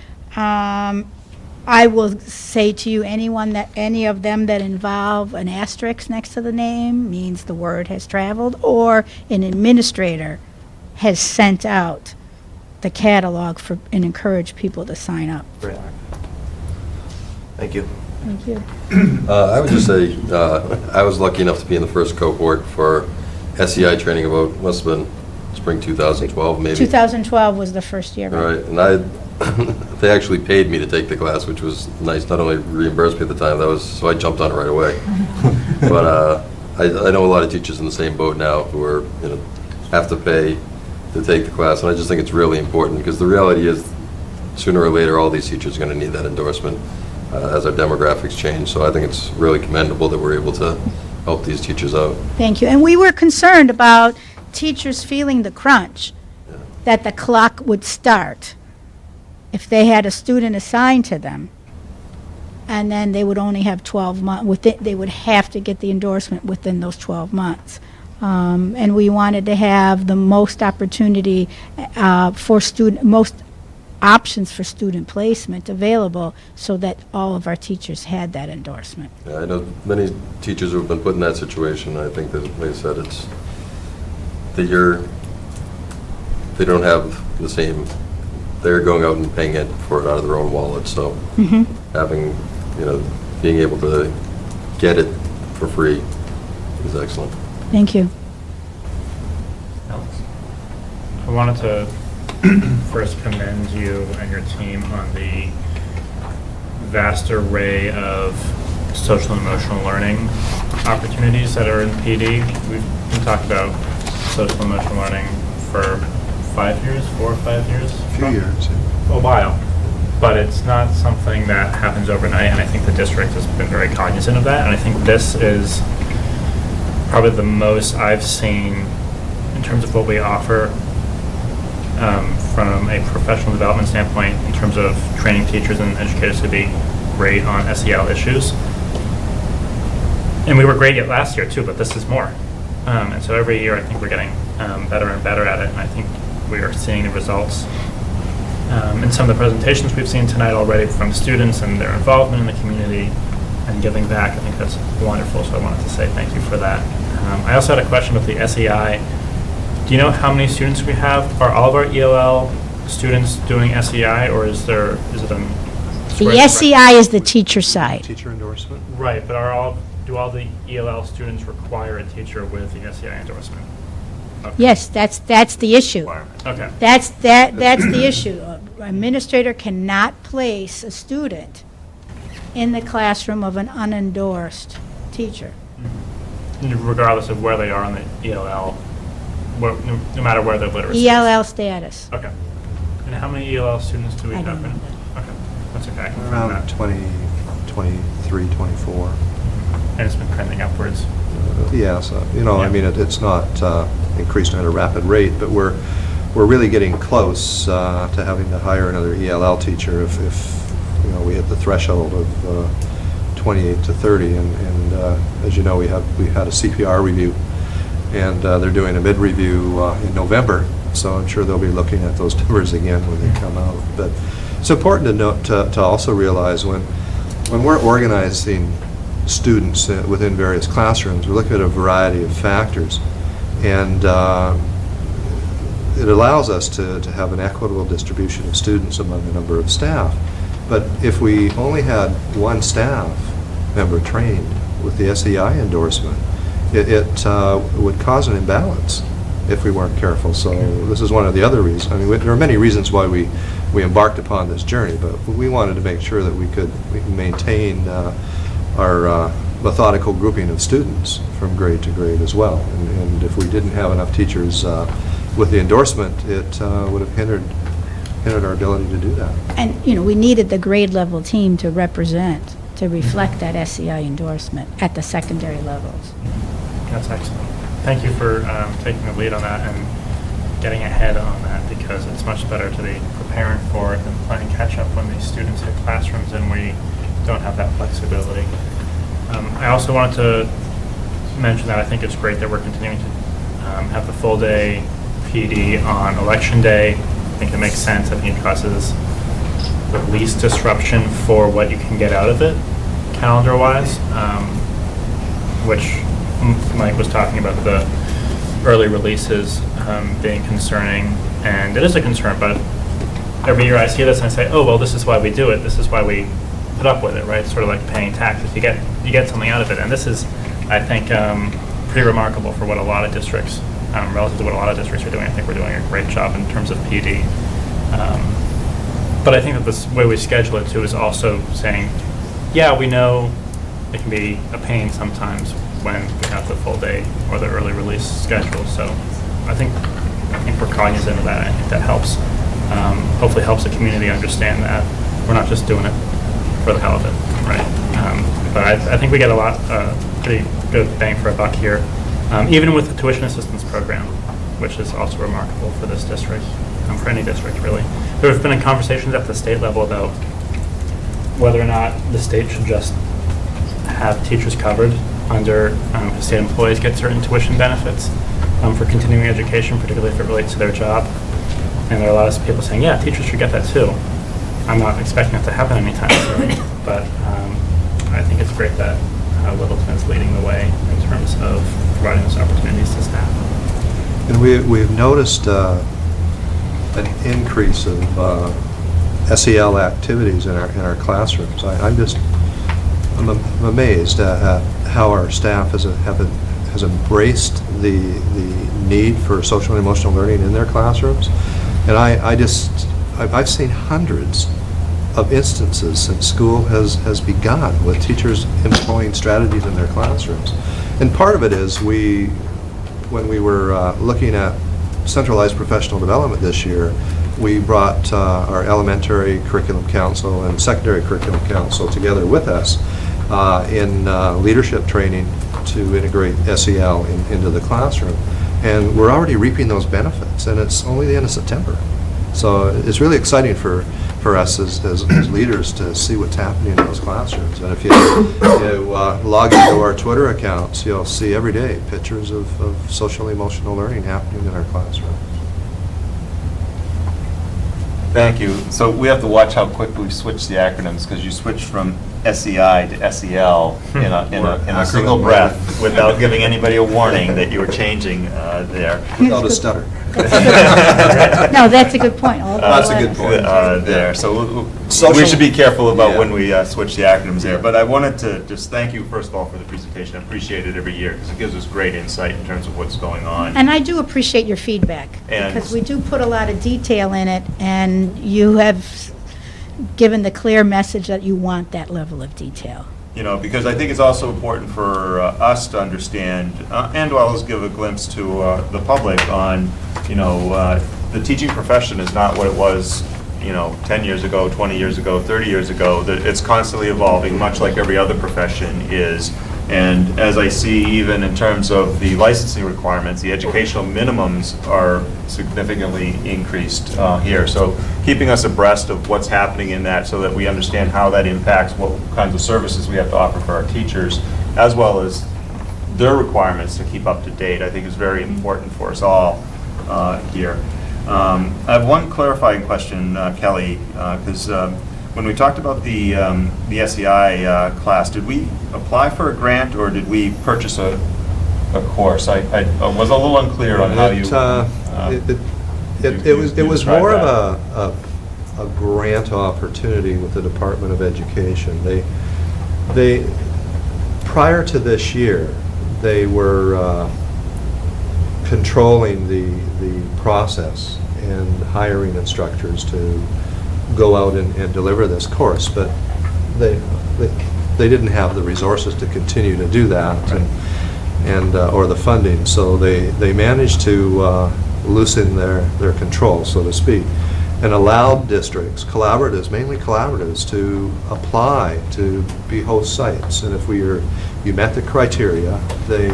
I will say to you, any of them that involve an asterisk next to the name means the word has traveled, or an administrator has sent out the catalog and encouraged people to sign up.
Great. Thank you.
Thank you.
I would just say, I was lucky enough to be in the first cohort for SEI training about, must have been spring 2012, maybe.
2012 was the first year.
All right, and they actually paid me to take the class, which was nice. Not only reimbursed me at the time, so I jumped on it right away. But I know a lot of teachers in the same boat now who are, you know, have to pay to take the class, and I just think it's really important, because the reality is, sooner or later, all these teachers are going to need that endorsement as our demographics change. So I think it's really commendable that we're able to help these teachers out.
Thank you. And we were concerned about teachers feeling the crunch, that the clock would start if they had a student assigned to them, and then they would only have 12 months, they would have to get the endorsement within those 12 months. And we wanted to have the most opportunity most options for student placement available, so that all of our teachers had that endorsement.
Yeah, I know many teachers who have been put in that situation. I think that, like I said, it's that they don't have the same, they're going out and paying it for it out of their own wallet. So having, you know, being able to get it for free is excellent.
Thank you.
I wanted to first commend you and your team on the vast array of social and emotional learning opportunities that are in PD. We've been talking about social and emotional learning for 5 years, 4 or 5 years?
A few years.
A while. But it's not something that happens overnight, and I think the district has been very cognizant of that, and I think this is probably the most I've seen in terms of what we offer from a professional development standpoint, in terms of training teachers and educators to be great on SEL issues. And we were great last year too, but this is more. And so every year I think we're getting better and better at it, and I think we are seeing the results. In some of the presentations we've seen tonight already from students and their involvement in the community and giving back, I think that's wonderful, so I wanted to say thank you for that. I also had a question with the SEI. Do you know how many students we have? Are all of our ELL students doing SEI, or is it an...
The SEI is the teacher side.
Teacher endorsement?
Right, but do all the ELL students require a teacher with the SEI endorsement? Okay.
Yes, that's the issue.
Okay.
That's the issue. An administrator cannot place a student in the classroom of an unendorsed teacher.
Regardless of where they are on the ELL, no matter where their literacy is.
ELL status.
Okay. And how many ELL students do we
I
have?
don't know that.
Okay, that's okay. I can find
Around
that.
20, 23, 24.
And it's been trending upwards.
Yeah, so, you know, I mean, it's not increasing at a rapid rate, but we're really getting close to having to hire another ELL teacher if you know, we hit the threshold of 28 to 30. And as you know, we had a CPR review, and they're doing a mid-review in November, so I'm sure they'll be looking at those numbers again when they come out. But it's important to note, to also realize when we're organizing students within various classrooms, we look at a variety of factors, and it allows us to have an equitable distribution of students among a number of staff. But if we only had one staff member trained with the SEI endorsement, it would cause an imbalance if we weren't careful. So this is one of the other reasons. I mean, there are many reasons why we embarked upon this journey, but we wanted to make sure that we could maintain our methodical grouping of students from grade to grade as well. And if we didn't have enough teachers with the endorsement, it would have hindered hindered our ability to do that.
And, we needed the grade level team to represent, to reflect that SEI endorsement at the secondary levels.
That's excellent. Thank you for taking the lead on that and getting ahead on that, because it's much better to be preparing for it than playing catch up when these students hit classrooms and we don't have that flexibility. I also wanted to mention that I think it's great that we're continuing to have the full day PD on Election Day. I think it makes sense. I think it causes the least disruption for what you can get out of it calendar-wise, which Mike was talking about, the early releases being concerning, and it is a concern, but every year I see this and I say, oh, well, this is why we do it. This is why we put up with it, right? It's sort of like paying taxes. You get something out of it, and this is, I think, pretty remarkable for what a lot of districts, relative to what a lot of districts are doing. I think we're doing a great job in terms of PD. But I think that this way we schedule it too is also saying, yeah, we know it can be a pain sometimes when we have the full day or the early release schedule. So I think we're cognizant of that. I think that helps. Hopefully helps the community understand that we're not just doing it for the hell of it, right? But I think we get a lot, pretty good bang for a buck here, even with the tuition assistance program, which is also remarkable for this district, for any district really. There have been conversations at the state level about whether or not the state should just have teachers covered under, state employees get certain tuition benefits for continuing education, particularly if it relates to their job. And there are a lot of people saying, yeah, teachers should get that too. I'm not expecting that to happen anytime soon, but I think it's great that Littleton is leading the way in terms of providing those opportunities to staff.
And we've noticed an increase of SEL activities in our classrooms. I'm amazed at how our staff has embraced the need for social and emotional learning in their classrooms. And I've seen hundreds of instances since school has begun with teachers employing strategies in their classrooms. And part of it is when we were looking at centralized professional development this year, we brought our elementary curriculum council and secondary curriculum council together with us in leadership training to integrate SEL into the classroom. And we're already reaping those benefits, and it's only the end of September. So it's really exciting for us as leaders to see what's happening in those classrooms. And if you log into our Twitter accounts, you'll see every day pictures of social emotional learning happening in our classrooms.
Thank you. So we have to watch how quick we switch the acronyms, because you switch from SEI to SEL in a single breath without giving anybody a warning that you were changing there.
Without a stutter.
No, that's a good point.
That's a good point.
There. So we should be careful about when we switch the acronyms there. But I wanted to just thank you, first of all, for the presentation. I appreciate it every year because it gives us great insight in terms of what's going on.
And I do appreciate your feedback, because we do put a lot of detail in it, and you have given the clear message that you want that level of detail.
Because I think it's also important for us to understand, and to always give a glimpse to the public on, the teaching profession is not what it was, 10 years ago, 20 years ago, 30 years ago. It's constantly evolving, much like every other profession is. And as I see, even in terms of the licensing requirements, the educational minimums are significantly increased here. So keeping us abreast of what's happening in that, so that we understand how that impacts what kinds of services we have to offer for our teachers, as well as their requirements to keep up to date, I think is very important for us all here. I have one clarifying question, Kelly, because when we talked about the SEI class, did we apply for a grant or did we purchase a course? I was a little unclear on how you.
It was more of a grant opportunity with the Department of Education. They prior to this year, they were controlling the process and hiring instructors to go out and deliver this course, but they didn't have the resources to continue to do that, and or the funding, so they managed to loosen their control, so to speak. and allowed districts, collaboratives, mainly collaboratives, to apply to be host sites. And if you met the criteria, they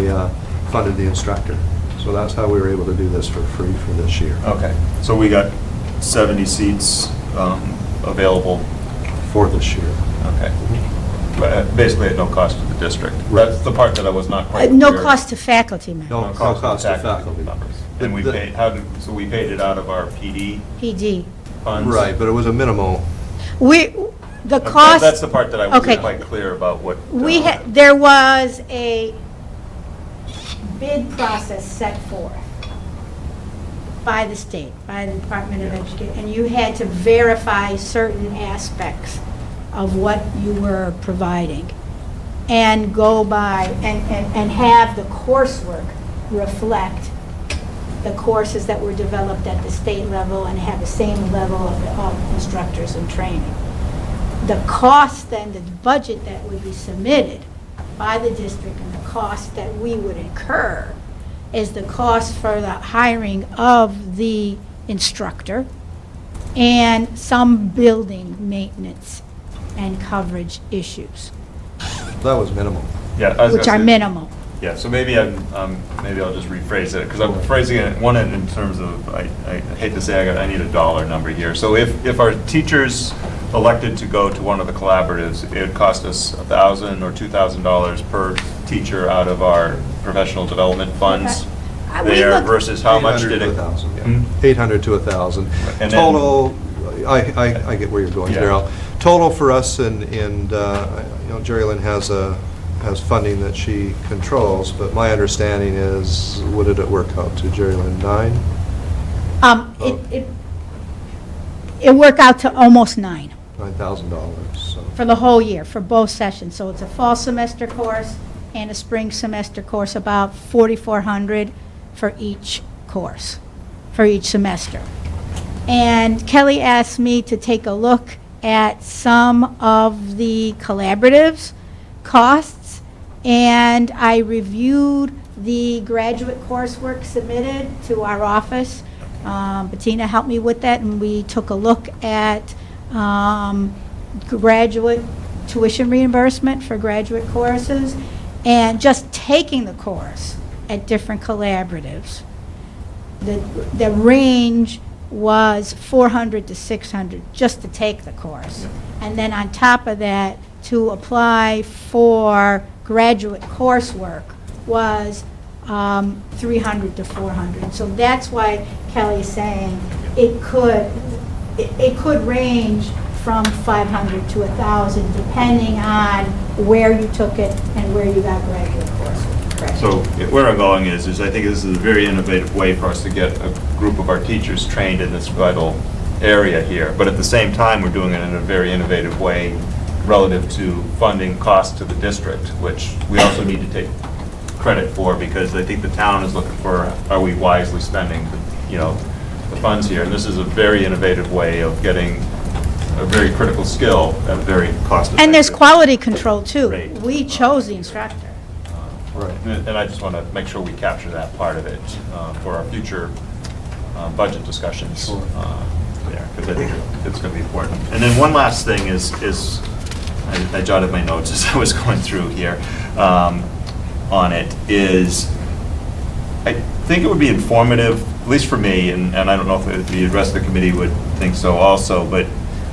funded the instructor. So that's how we were able to do this for free for this year.
Okay, so we got 70 seats available.
For this year.
Okay. But basically at no cost to the district. That's the part that I was not quite clear.
No cost to faculty members.
No cost to faculty.
members. And we
The-
paid, so we paid it out of our PD
PD.
funds?
Right, but it was a minimal.
The cost.
That's the part that I
Okay.
wasn't quite clear about what.
There was a bid process set forth by the state, by the Department of Education, and you had to verify certain aspects of what you were providing, and go by, and have the coursework reflect the courses that were developed at the state level and have the same level of instructors and training. The cost then, the budget that would be submitted by the district and the cost that we would incur is the cost for the hiring of the instructor and some building maintenance and coverage issues,
That was minimal.
Yeah, I was
which
gonna
are
say-
minimal.
Yeah, so maybe maybe I'll just rephrase it, because I'm phrasing it, in terms of, I hate to say, I need a dollar number here. So if our teachers elected to go to one of the collaboratives, it would cost us $1,000 or $2,000 per teacher out of our professional development funds
We
there,
looked-
versus how much did
800
it?
to 1,000, yeah.
Hmm?
800 to 1,000.
And then-
Total, I get where you're going,
Yeah.
Darrell. Total for us, and Jerry Lynn has funding that she controls, but my understanding is, what did it work out to, Jerry Lynn, 9?
It worked out to almost
$9,000, so.
for the whole year, for both sessions. So it's a fall semester course and a spring semester course, about 4,400 for each course, for each semester. And Kelly asked me to take a look at some of the collaboratives' costs, and I reviewed the graduate coursework submitted to our office. Bettina helped me with that, and we took a look at graduate tuition reimbursement for graduate courses, and just taking the course at different collaboratives. The range was 400 to 600 just to take the course. And then on top of that, to apply for graduate coursework was 300 to 400. So that's why Kelly's saying it could range from 500 to 1,000, depending on where you took it and where you got graduate coursework. Correct.
So where I'm going is I think this is a very innovative way for us to get a group of our teachers trained in this vital area here. But at the same time, we're doing it in a very innovative way relative to funding costs to the district, which we also need to take credit for, because I think the town is looking for, are we wisely spending, the funds here? And this is a very innovative way of getting a very critical skill at very cost-effective.
And there's quality control, too.
Rate.
We chose the instructor.
Right.
And I just want to make sure we capture that part of it for our future budget discussions there, because I think it's going to be important. And then one last thing is I jotted my notes as I was going through here on it, is I think it would be informative, at least for me, and I don't know if the rest of the committee would think so also, but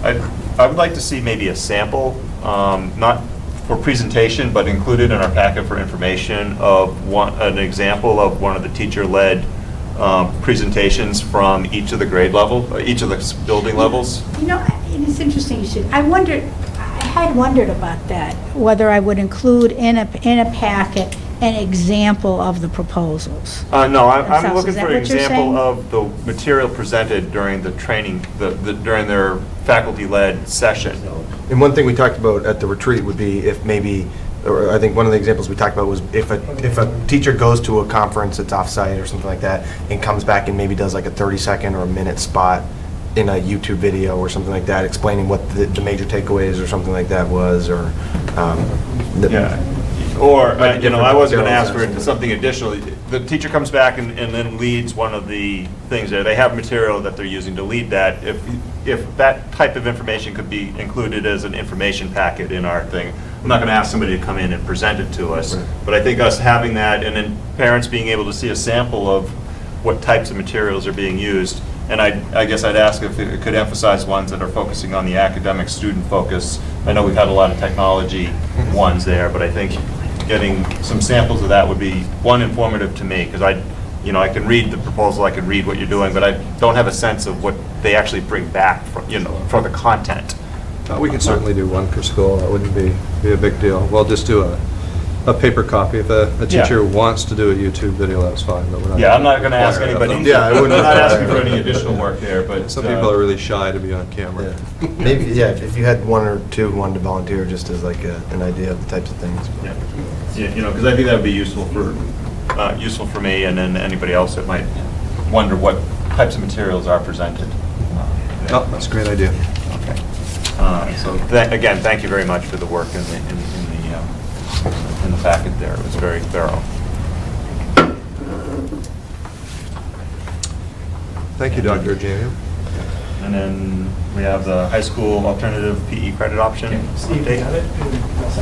I would like to see maybe a sample, not for presentation, but included in our packet for information of an example of one of the teacher-led presentations from each of the grade level, each of the building levels.
It's interesting you should, I had wondered about that, whether I would include in a packet an example of the proposals.
No, I'm
themselves.
looking
Is that
for an
what you're
example
saying?
of the material presented during the training, during their faculty-led session.
And one thing we talked about at the retreat would be if maybe, or I think one of the examples we talked about was if a teacher goes to a conference that's off-site or something like that and comes back and maybe does like a 30-second or a minute spot in a YouTube video or something like that, explaining what the major takeaways or something like that was, or...
Yeah. Or,
Might be
I wasn't going to
different
ask for
materials.
something additional. The teacher comes back and then leads one of the things there. They have material that they're using to lead that. If that type of information could be included as an information packet in our thing, I'm not going to ask somebody to come in and present it to us.
Right.
But I think us having that, and then parents being able to see a sample of what types of materials are being used. And I guess I'd ask if it could emphasize ones that are focusing on the academic student focus. I know we've had a lot of technology ones there, but I think getting some samples of that would be, one, informative to me, because I can read the proposal, I can read what you're doing, but I don't have a sense of what they actually bring back for the content.
We can certainly do one per school. That wouldn't be a big deal. We'll just do a paper copy. If a teacher wants to do a YouTube video, that's fine, but we're not.
Yeah, I'm not going to ask anybody.
Yeah, I wouldn't-
I'm not asking for any additional work there, but.
Some people are really shy to be on camera.
Yeah. Maybe, yeah, if you had one or two who wanted to volunteer, just as like an idea of the types of things.
Yeah, because I think that would be useful for me, and then anybody else that might wonder what types of materials are presented.
Oh, that's a great idea.
Okay. So again, thank you very much for the work in the packet there. It was very thorough.
Thank you, Dr. Ajanian.
And then we have the high school alternative PE credit option.
Steve, you got it?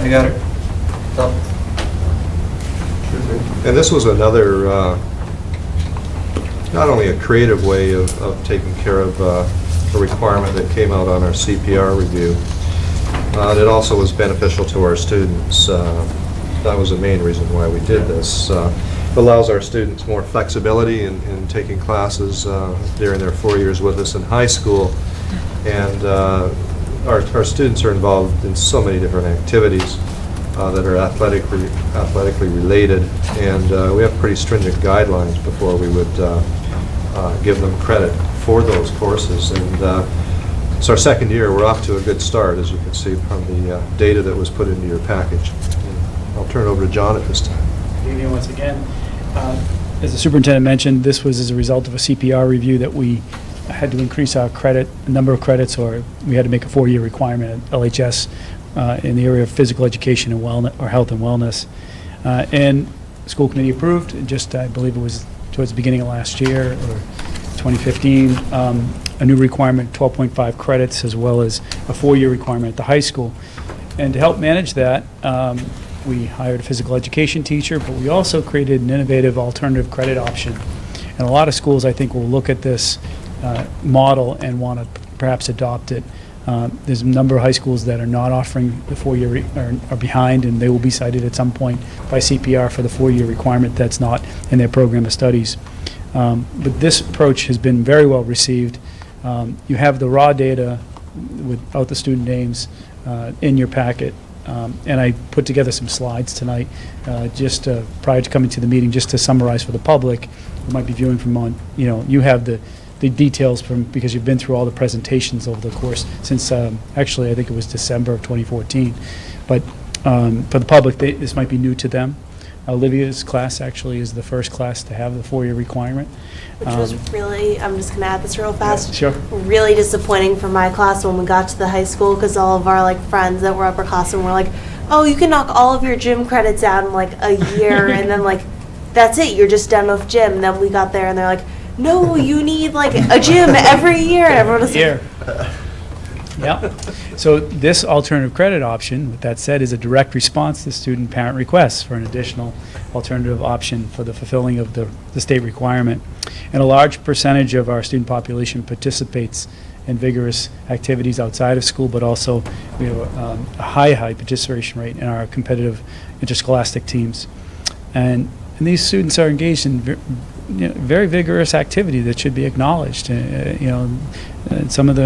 You got it. And this was another, not only a creative way of taking care of a requirement that came out on our CPR review, it also was beneficial to our students. That was the main reason why we did this. It allows our students more flexibility in taking classes during their 4 years with us in high school. And our students are involved in so many different activities that are athletically related. And we have pretty stringent guidelines before we would give them credit for those courses. And it's our second year. We're off to a good start, as you can see from the data that was put into your package. I'll turn it over to John at this time.
Good evening once again. As the superintendent mentioned, this was as a result of a CPR review that we had to increase our number of credits, or we had to make a 4-year requirement at LHS in the area of physical education and wellness, or health and wellness. And the school committee approved, just I believe it was towards the beginning of last year, or 2015, a new requirement, 12.5 credits, as well as a 4-year requirement at the high school. And to help manage that, we hired a physical education teacher, but we also created an innovative alternative credit option. And a lot of schools, I think, will look at this model and want to perhaps adopt it. There's a number of high schools that are not offering the 4-year, are behind, and they will be cited at some point by CPR for the 4-year requirement that's not in their program of studies. But this approach has been very well received. You have the raw data without the student names in your packet. And I put together some slides tonight, just prior to coming to the meeting, just to summarize for the public who might be viewing from on, you have the details from, because you've been through all the presentations over the course since, actually, I think it was December of 2014. But for the public, this might be new to them. Olivia's class actually is the first class to have the 4-year requirement.
Which was really, I'm just going to add this real fast.
Sure.
Really disappointing for my class when we got to the high school, because all of our friends that were upperclassmen were like, oh, you can knock all of your gym credits out in a year, and then that's it, you're just done with gym. And then we got there and they're like, no, you need a gym every year. And everyone was like,
Yeah. So this alternative credit option, with that said, is a direct response to student parent requests for an additional alternative option for the fulfilling of the state requirement. And a large percentage of our student population participates in vigorous activities outside of school, but also we have a high participation rate in our competitive interscholastic teams. And these students are engaged in very vigorous activity that should be acknowledged. Some of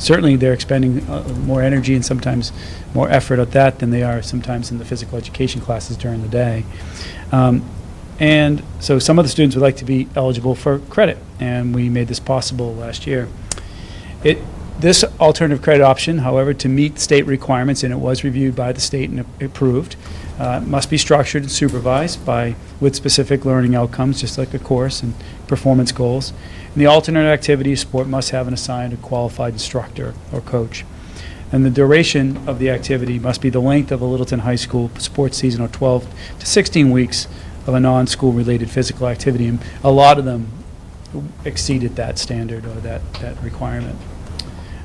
certainly they're expending more energy and sometimes more effort at that than they are sometimes in the physical education classes during the day. And so some of the students would like to be eligible for credit, and we made this possible last year. This alternative credit option, however, to meet state requirements, and it was reviewed by the state and approved, must be structured and supervised with specific learning outcomes, just like a course, and performance goals. And the alternate activity sport must have an assigned and qualified instructor or coach. And the duration of the activity must be the length of a Littleton High School sports season, or 12 to 16 weeks of a non-school related physical activity. And a lot of them exceeded that standard or that requirement.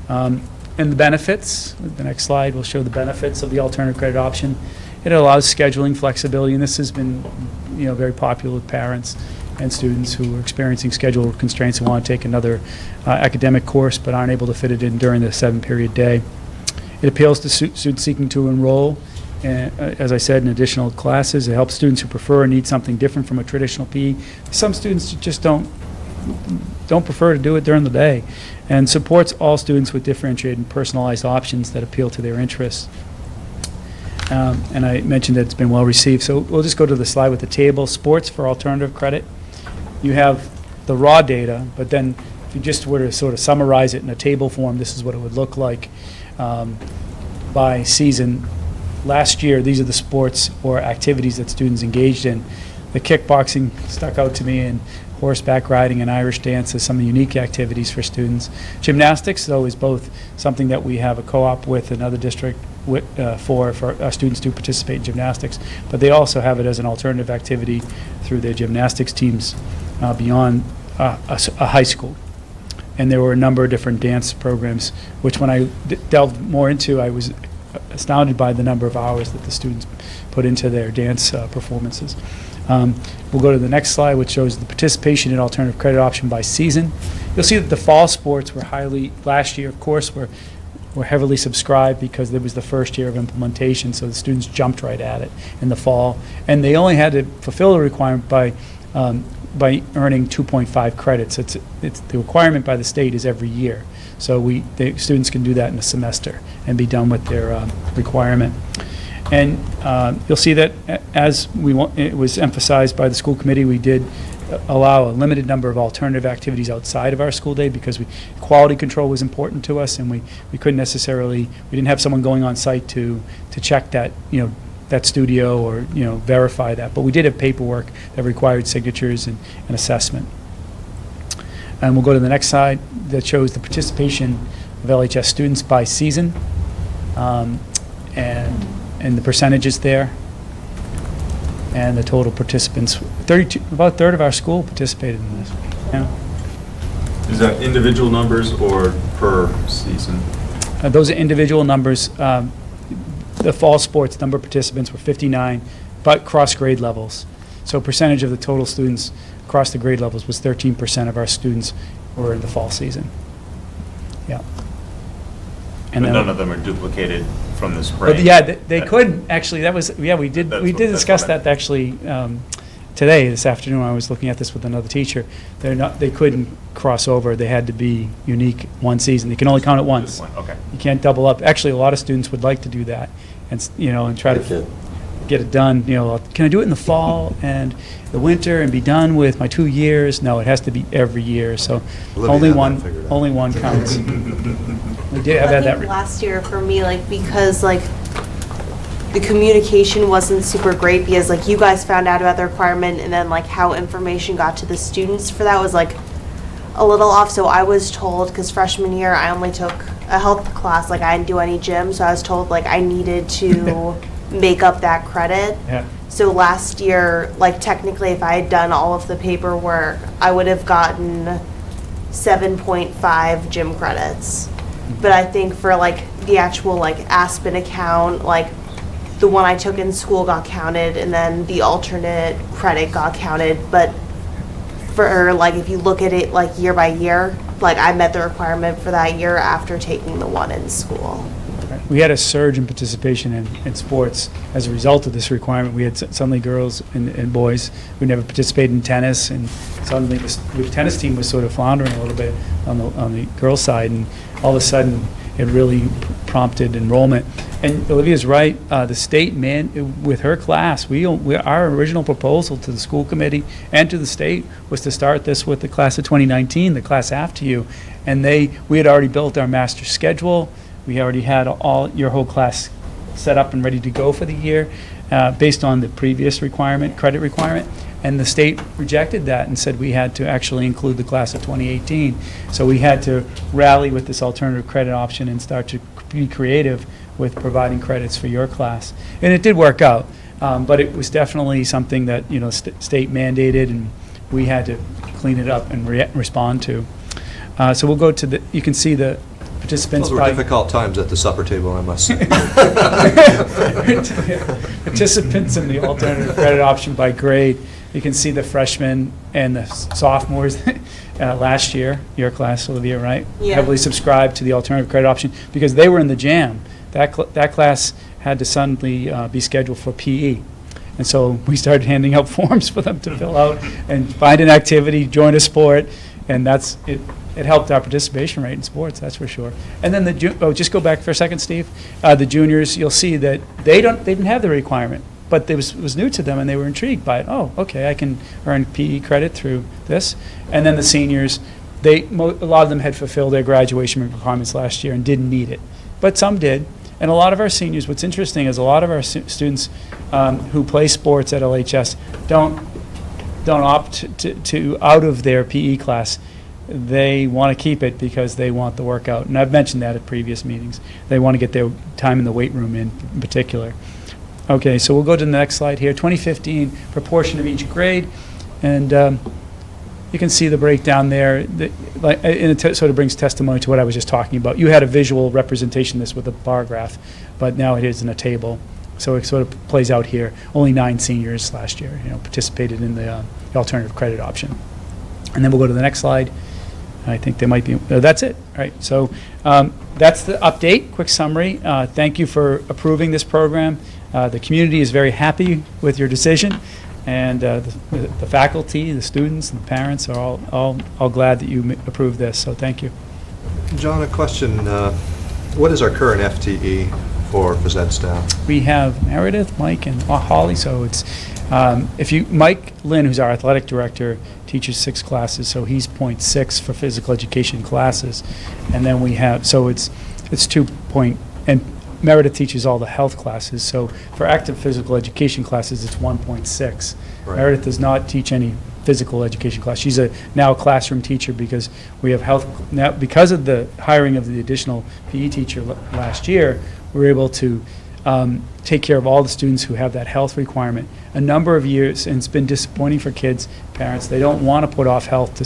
And the benefits, the next slide will show the benefits of the alternative credit option. It allows scheduling flexibility, and this has been, very popular with parents and students who are experiencing schedule constraints and want to take another academic course but aren't able to fit it in during the 7-period day. It appeals to students seeking to enroll, as I said, in additional classes. It helps students who prefer or need something different from a traditional PE. Some students just don't prefer to do it during the day, and supports all students with differentiated and personalized options that appeal to their interests. And I mentioned that it's been well received. So we'll just go to the slide with the table. Sports for alternative credit. You have the raw data, but then if you just were to sort of summarize it in a table form, this is what it would look like by season. Last year, these are the sports or activities that students engaged in. The kickboxing stuck out to me, and horseback riding and Irish dance as some unique activities for students. Gymnastics, though, is both something that we have a co-op with another district for our students to participate in gymnastics, but they also have it as an alternative activity through their gymnastics teams beyond a high school. And there were a number of different dance programs, which when I delved more into, I was astounded by the number of hours that the students put into their dance performances. We'll go to the next slide, which shows the participation in alternative credit option by season. You'll see that the fall sports were last year, of course, were heavily subscribed because it was the first year of implementation, so the students jumped right at it in the fall. And they only had to fulfill the requirement by earning 2.5 credits. It's the requirement by the state is every year. So the students can do that in a semester and be done with their requirement. And you'll see that as it was emphasized by the school committee, we did allow a limited number of alternative activities outside of our school day because quality control was important to us, and we didn't have someone going on site to check that, that studio or, verify that. But we did have paperwork that required signatures and assessment. And we'll go to the next slide that shows the participation of LHS students by season, and the percentages there, and the total participants. About a third of our school participated in this. Yeah.
Is that individual numbers or per season?
Those are individual numbers. The fall sports number of participants were 59, but cross grade levels. So percentage of the total students across the grade levels was 13% of our students were in the fall season. Yeah.
And but none of them are duplicated from the spring.
But yeah, they couldn't actually. That was we did discuss that actually today, this afternoon. I was looking at this with another teacher. They couldn't cross over. They had to be unique one season. They can only count it once.
Okay.
You can't double up. Actually, a lot of students would like to do that, and try to get it done. Can I do it in the fall and the winter and be done with my 2 years? No, it has to be every year. So only one counts. We did have that.
Last year for me, because the communication wasn't super great because you guys found out about the requirement and then how information got to the students for that was a little off. So I was told, because freshman year I only took a health class, I didn't do any gym, so I was told I needed to make up that credit.
Yeah.
So last year, technically if I had done all of the paperwork, I would have gotten 7.5 gym credits. But I think for the actual Aspen account, the one I took in school got counted, and then the alternate credit got counted. But for if you look at it year by year, I met the requirement for that year after taking the one in school.
We had a surge in participation in sports as a result of this requirement. We had suddenly girls and boys who never participated in tennis, and suddenly the tennis team was sort of floundering a little bit on the girls' side, and all of a sudden it really prompted enrollment. And Olivia's right. The state, with her class, our original proposal to the school committee and to the state was to start this with the class of 2019, the class after you, and we had already built our master schedule. We already had your whole class set up and ready to go for the year. based on the previous requirement, credit requirement, and the state rejected that and said we had to actually include the class of 2018. So we had to rally with this alternative credit option and start to be creative with providing credits for your class. And it did work out, but it was definitely something that, state mandated, and we had to clean it up and respond to. So we'll go to you can see the participants.
Those were difficult times at the supper table, I must say.
Participants in the alternative credit option by grade. You can see the freshmen and the sophomores last year, your class, Olivia, right?
Yeah.
Heavily subscribed to the alternative credit option because they were in the jam. That class had to suddenly be scheduled for PE. And so we started handing out forms for them to fill out and find an activity, join a sport, and that's it. It helped our participation rate in sports, that's for sure. And then just go back for a second, Steve. The juniors, you'll see that they didn't have the requirement, but it was new to them and they were intrigued by it. Oh, okay, I can earn PE credit through this. And then the seniors, a lot of them had fulfilled their graduation requirements last year and didn't need it, but some did. And a lot of our seniors, what's interesting is a lot of our students who play sports at LHS don't opt to out of their PE class. They want to keep it because they want the workout. And I've mentioned that at previous meetings. They want to get their time in the weight room in particular. Okay, so we'll go to the next slide here. 2015, proportion of each grade. And you can see the breakdown there. And it sort of brings testimony to what I was just talking about. You had a visual representation of this with a bar graph, but now it is in a table. So it sort of plays out here. Only 9 seniors last year participated in the alternative credit option. And then we'll go to the next slide. I think there might be, that's it, all right? So that's the update, quick summary. Thank you for approving this program. The community is very happy with your decision, and the faculty, the students, and the parents are all glad that you approved this, so thank you.
John, a question. What is our current FTE for phys ed staff?
We have Meredith, Mike, and Holly, so it's, Mike Lynn, who's our athletic director, teaches 6 classes, so he's 0.6 for physical education classes. And then we have, so it's 2 point, and Meredith teaches all the health classes, so for active physical education classes, it's 1.6.
Right.
Meredith does not teach any physical education class. She's now a classroom teacher because we have health, now because of the hiring of the additional PE teacher last year, we're able to take care of all the students who have that health requirement. A number of years, and it's been disappointing for kids, parents. They don't want to put off health to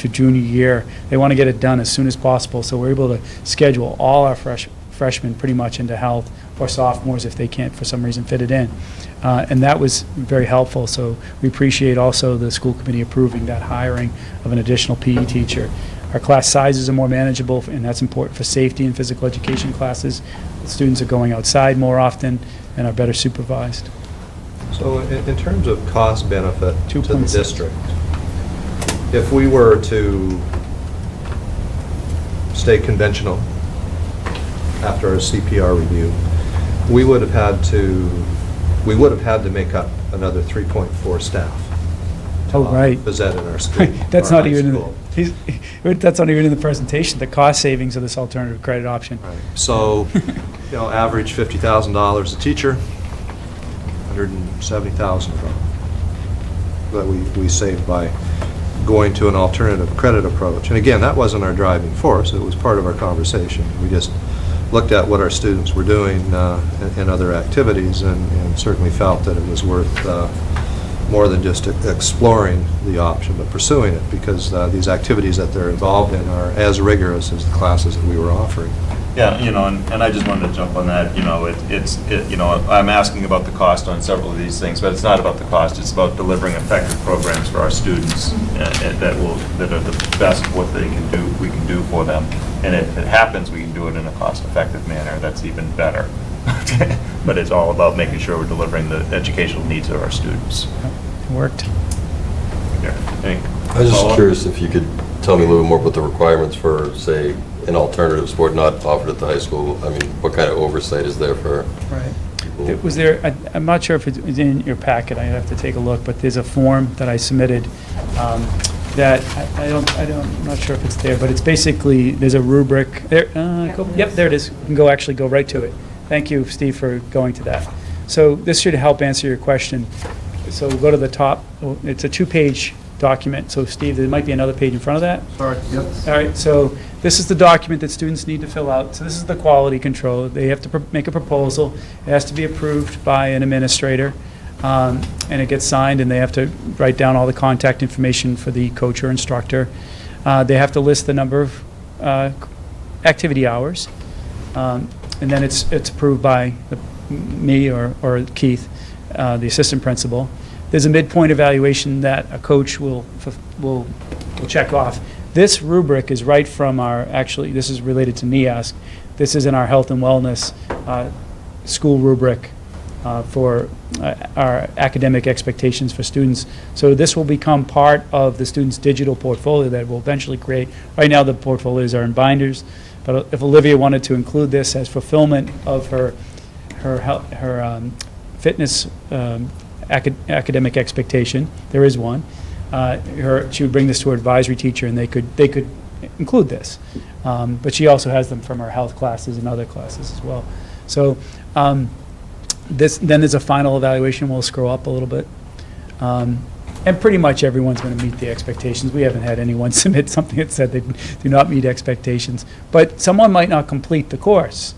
junior year. They want to get it done as soon as possible. So we're able to schedule all our freshmen pretty much into health, or sophomores if they can't for some reason fit it in. And that was very helpful. So we appreciate also the school committee approving that hiring of an additional PE teacher. Our class sizes are more manageable, and that's important for safety in physical education classes. The students are going outside more often and are better supervised.
So in terms of cost benefit to the
2.6.
district, if we were to stay conventional after our CPR review, we would have had to make up another 3.4 staff.
Oh, right.
Phys ed in our school.
That's
our
not
high
even
school.
that's not even in the presentation. The cost savings of this alternative credit option.
Right. So, average $50,000 a teacher, $170,000 that we saved by going to an alternative credit approach. And again, that wasn't our driving force. It was part of our conversation. We just looked at what our students were doing in other activities and certainly felt that it was worth more than just exploring the option, but pursuing it, because these activities that they're involved in are as rigorous as the classes that we were offering.
Yeah, and I just wanted to jump on that. I'm asking about the cost on several of these things, but it's not about the cost. It's about delivering effective programs for our students that are the best what they can do. We can do for them, and if it happens, we can do it in a cost-effective manner. That's even better. But it's all about making sure we're delivering the educational needs of our students.
It worked.
I was just curious if you could tell me a little bit more about the requirements for, say, an alternative sport not offered at the high school. I mean, what kind of oversight is there for
Right.
people?
Was there, I'm not sure if it's in your packet, I have to take a look, but there's a form that I submitted that I'm not sure if it's there, but it's basically, there's a rubric. There, yep, there it is. You can actually go right to it. Thank you, Steve, for going to that. So this should help answer your question. So we'll go to the top. It's a 2-page document. So Steve, there might be another page in front of that.
Sorry, yep.
All right, so this is the document that students need to fill out. So this is the quality control. They have to make a proposal. It has to be approved by an administrator, and it gets signed, and they have to write down all the contact information for the coach or instructor. They have to list the number of activity hours, and then it's approved by me or Keith, the assistant principal. There's a midpoint evaluation that a coach will check off. This rubric is right from actually, this is related to NEASC. This is in our health and wellness school rubric for our academic expectations for students. So this will become part of the student's digital portfolio that we'll eventually create. Right now, the portfolios are in binders, but if Olivia wanted to include this as fulfillment of her fitness academic expectation, there is one. She would bring this to her advisory teacher, and they could include this. But she also has them from her health classes and other classes as well. So then there's a final evaluation. We'll scroll up a little bit. And pretty much everyone's going to meet the expectations. We haven't had anyone submit something that said they do not meet expectations. But someone might not complete the course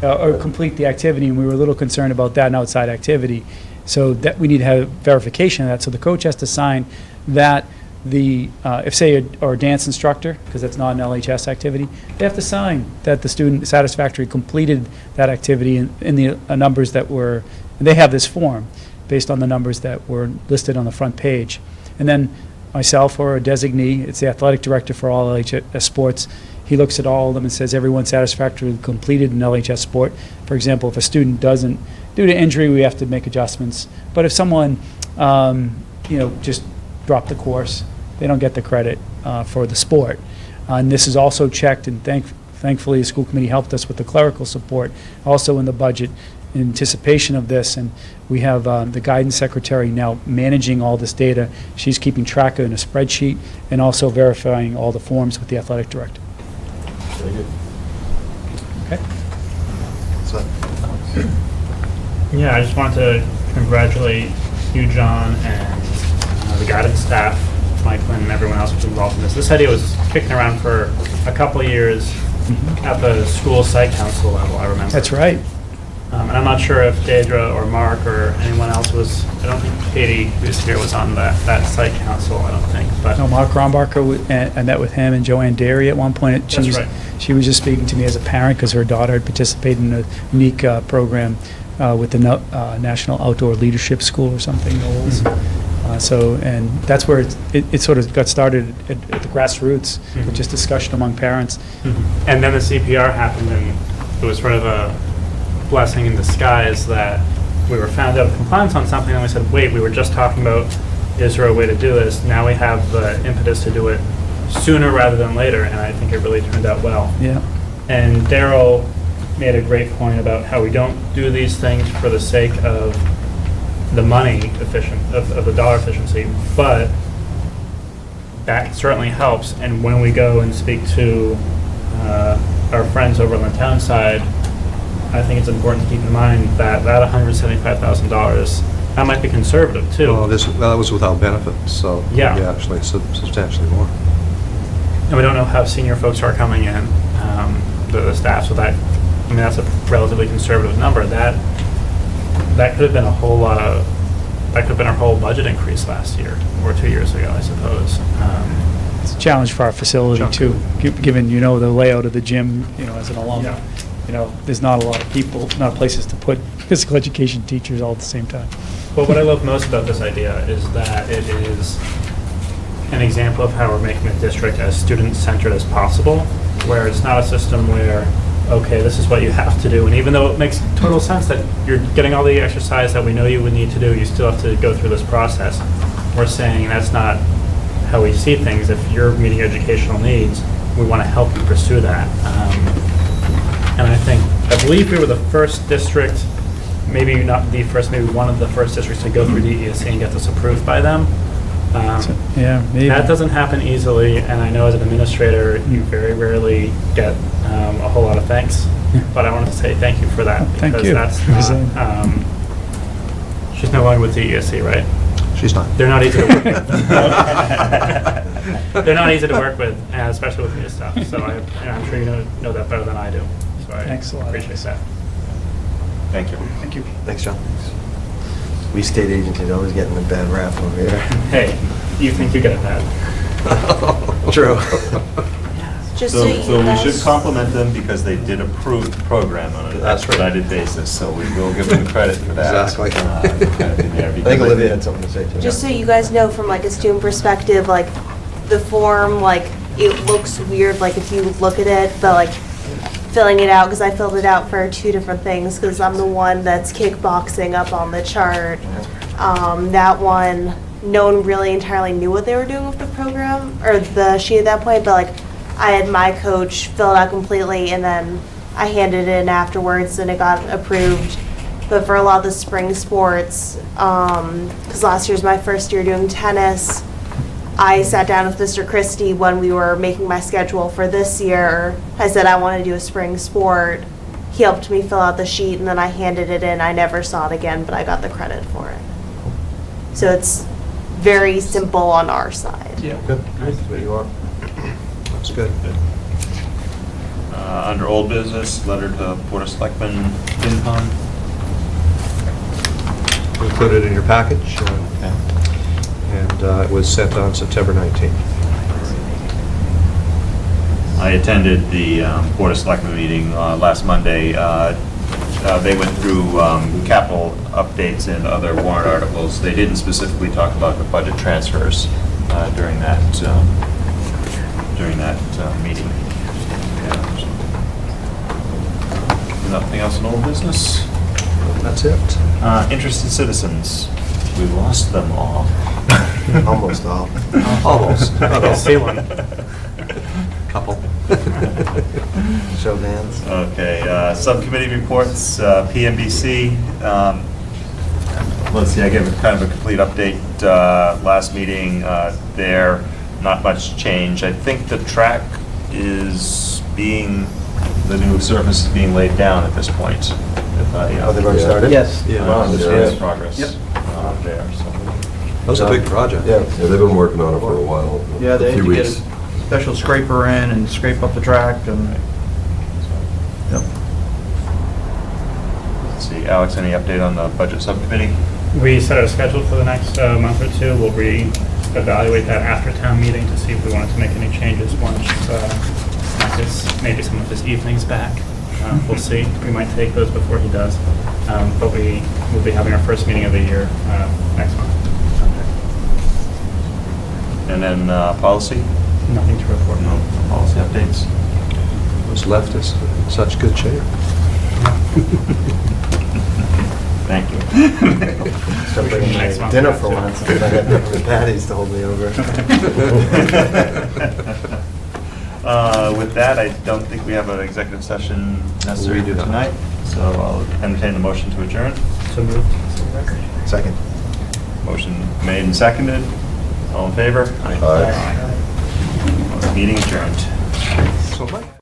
or complete the activity, and we were a little concerned about that, an outside activity. So that we need to have verification of that. So the coach has to sign that if say a dance instructor, because that's not an LHS activity, they have to sign that the student satisfactorily completed that activity in the numbers that were, and they have this form based on the numbers that were listed on the front page. And then myself or a designee, it's the athletic director for all LHS sports, he looks at all of them and says everyone satisfactorily completed an LHS sport. For example, if a student doesn't, due to injury, we have to make adjustments. But if someone, just dropped the course, they don't get the credit for the sport. And this is also checked, and thankfully the school committee helped us with the clerical support, also in the budget in anticipation of this. And we have the guidance secretary now managing all this data. She's keeping track of it in a spreadsheet and also verifying all the forms with the athletic director.
Very good.
Okay.
So,
Yeah, I just wanted to congratulate you, John, and the guidance staff, Mike and everyone else who's involved in this. This idea was kicking around for a couple of years at the school site council level, I remember.
That's right.
And I'm not sure if Deidre or Mark or anyone else was, I don't think Katie, who's here, was on that site council, I don't think. But
No, Mark Rombarker, I met with him and Joanne Derry at one point.
That's right.
She was just speaking to me as a parent because her daughter had participated in a unique program with the National Outdoor Leadership School or something, NOLS. And that's where it sort of got started at the grassroots, with just discussion among parents.
And then the CPR happened, and it was sort of a blessing in disguise that we were found out of compliance on something, and we said, wait, we were just talking about, is there a way to do this? Now we have the impetus to do it sooner rather than later, and I think it really turned out well.
Yeah.
And Daryl made a great point about how we don't do these things for the sake of the money of the dollar efficiency, but that certainly helps. And when we go and speak to our friends over on the town side, I think it's important to keep in mind that $175,000, that might be conservative too.
Well, that was without benefits, so
Yeah.
actually substantially more.
And we don't know how senior folks are coming in, the staff, so that's a relatively conservative number. That could have been a whole lot of, that could have been our whole budget increase last year, or 2 years ago, I suppose.
It's a challenge for our facility too, given, the layout of the gym, as an alum.
Yeah.
There's not a lot of people, not places to put physical education teachers all at the same time.
Well, what I love most about this idea is that it is an example of how we're making the district as student-centered as possible, where it's not a system where, okay, this is what you have to do, and even though it makes total sense that you're getting all the exercise that we know you would need to do, you still have to go through this process. We're saying that's not how we see things. If you're meeting your educational needs, we want to help you pursue that. And I believe we were the first district, maybe not the first, maybe one of the first districts to go through DESC and get this approved by them.
Yeah, maybe.
That doesn't happen easily, and I know as an administrator, you very rarely get a whole lot of thanks. But I wanted to say thank you for that.
Thank
because
you.
that's She's no longer with DESC, right?
She's not.
They're not easy to work with. They're not easy to work with, especially with new stuff. So I'm sure you know that better than I do. So I
Thanks a lot.
appreciate that.
Thank you.
Thank you.
Thanks, John. We state agencies always getting a bad rap over here.
Hey, you think you get it bad?
True.
Just
So
so you
we
guys.
should compliment them because they did approve the program on an
That's right.
expedited basis, so we will give them credit for that.
Exactly.
Kind of in there
I
because
think Olivia had something to say too.
Just so you guys know from like a student perspective, like the form, like it looks weird, like if you look at it, but like filling it out, because I filled it out for 2 different things, because I'm the one that's kickboxing up on the chart. That one, no one really entirely knew what they were doing with the program, or the sheet at that point, but like I had my coach fill it out completely, and then I handed it in afterwards, and it got approved. But for a lot of the spring sports, because last year's my first year doing tennis, I sat down with Mr. Christie when we were making my schedule for this year. I said I want to do a spring sport. He helped me fill out the sheet, and then I handed it in. I never saw it again, but I got the credit for it. So it's very simple on our side.
Yeah.
Good. That's what you want.
That's good.
Under old business, letter to Board of Selectmen, FinCom.
Included in your package, and it was sent on September 19th.
I attended the Board of Selectmen meeting last Monday. They went through capital updates and other warrant articles. They didn't specifically talk about the budget transfers during that meeting. Yeah, so. Nothing else in old business?
That's it.
Interested citizens, we lost them all.
Almost all.
Almost.
I see one.
Couple.
Show of hands.
Okay, subcommittee reports, PMBC. Let's see, I gave kind of a complete update last meeting there. Not much change. I think the track is the new surface is being laid down at this point.
Oh, they've already started?
Yes.
Yeah.
Wow,
Yeah.
there's progress
Yep.
there, so.
That was a big project.
Yeah.
Yeah, they've been working on it for a while.
Yeah, they
a few
had to get
weeks.
a special scraper in and scrape up the track and, yep.
Let's see, Alex, any update on the budget subcommittee?
We set our schedule for the next month or two. We'll re-evaluate that after town meeting to see if we wanted to make any changes once Mike is maybe some of his evenings back. We'll see. We might take those before he does. But we will be having our first meeting of the year next month.
And then policy?
Nothing to report.
No policy updates?
Was left in such good shape.
Thank you.
Stop bringing
Next
my
month.
dinner for once, and I got the patties to hold me over.
With that, I don't think we have an executive session necessary
We do not.
tonight, so I'll entertain a motion to adjourn.
So moved.
Second.
Motion made and seconded. All in favor?
Aye.
Meeting adjourned.
So Mike.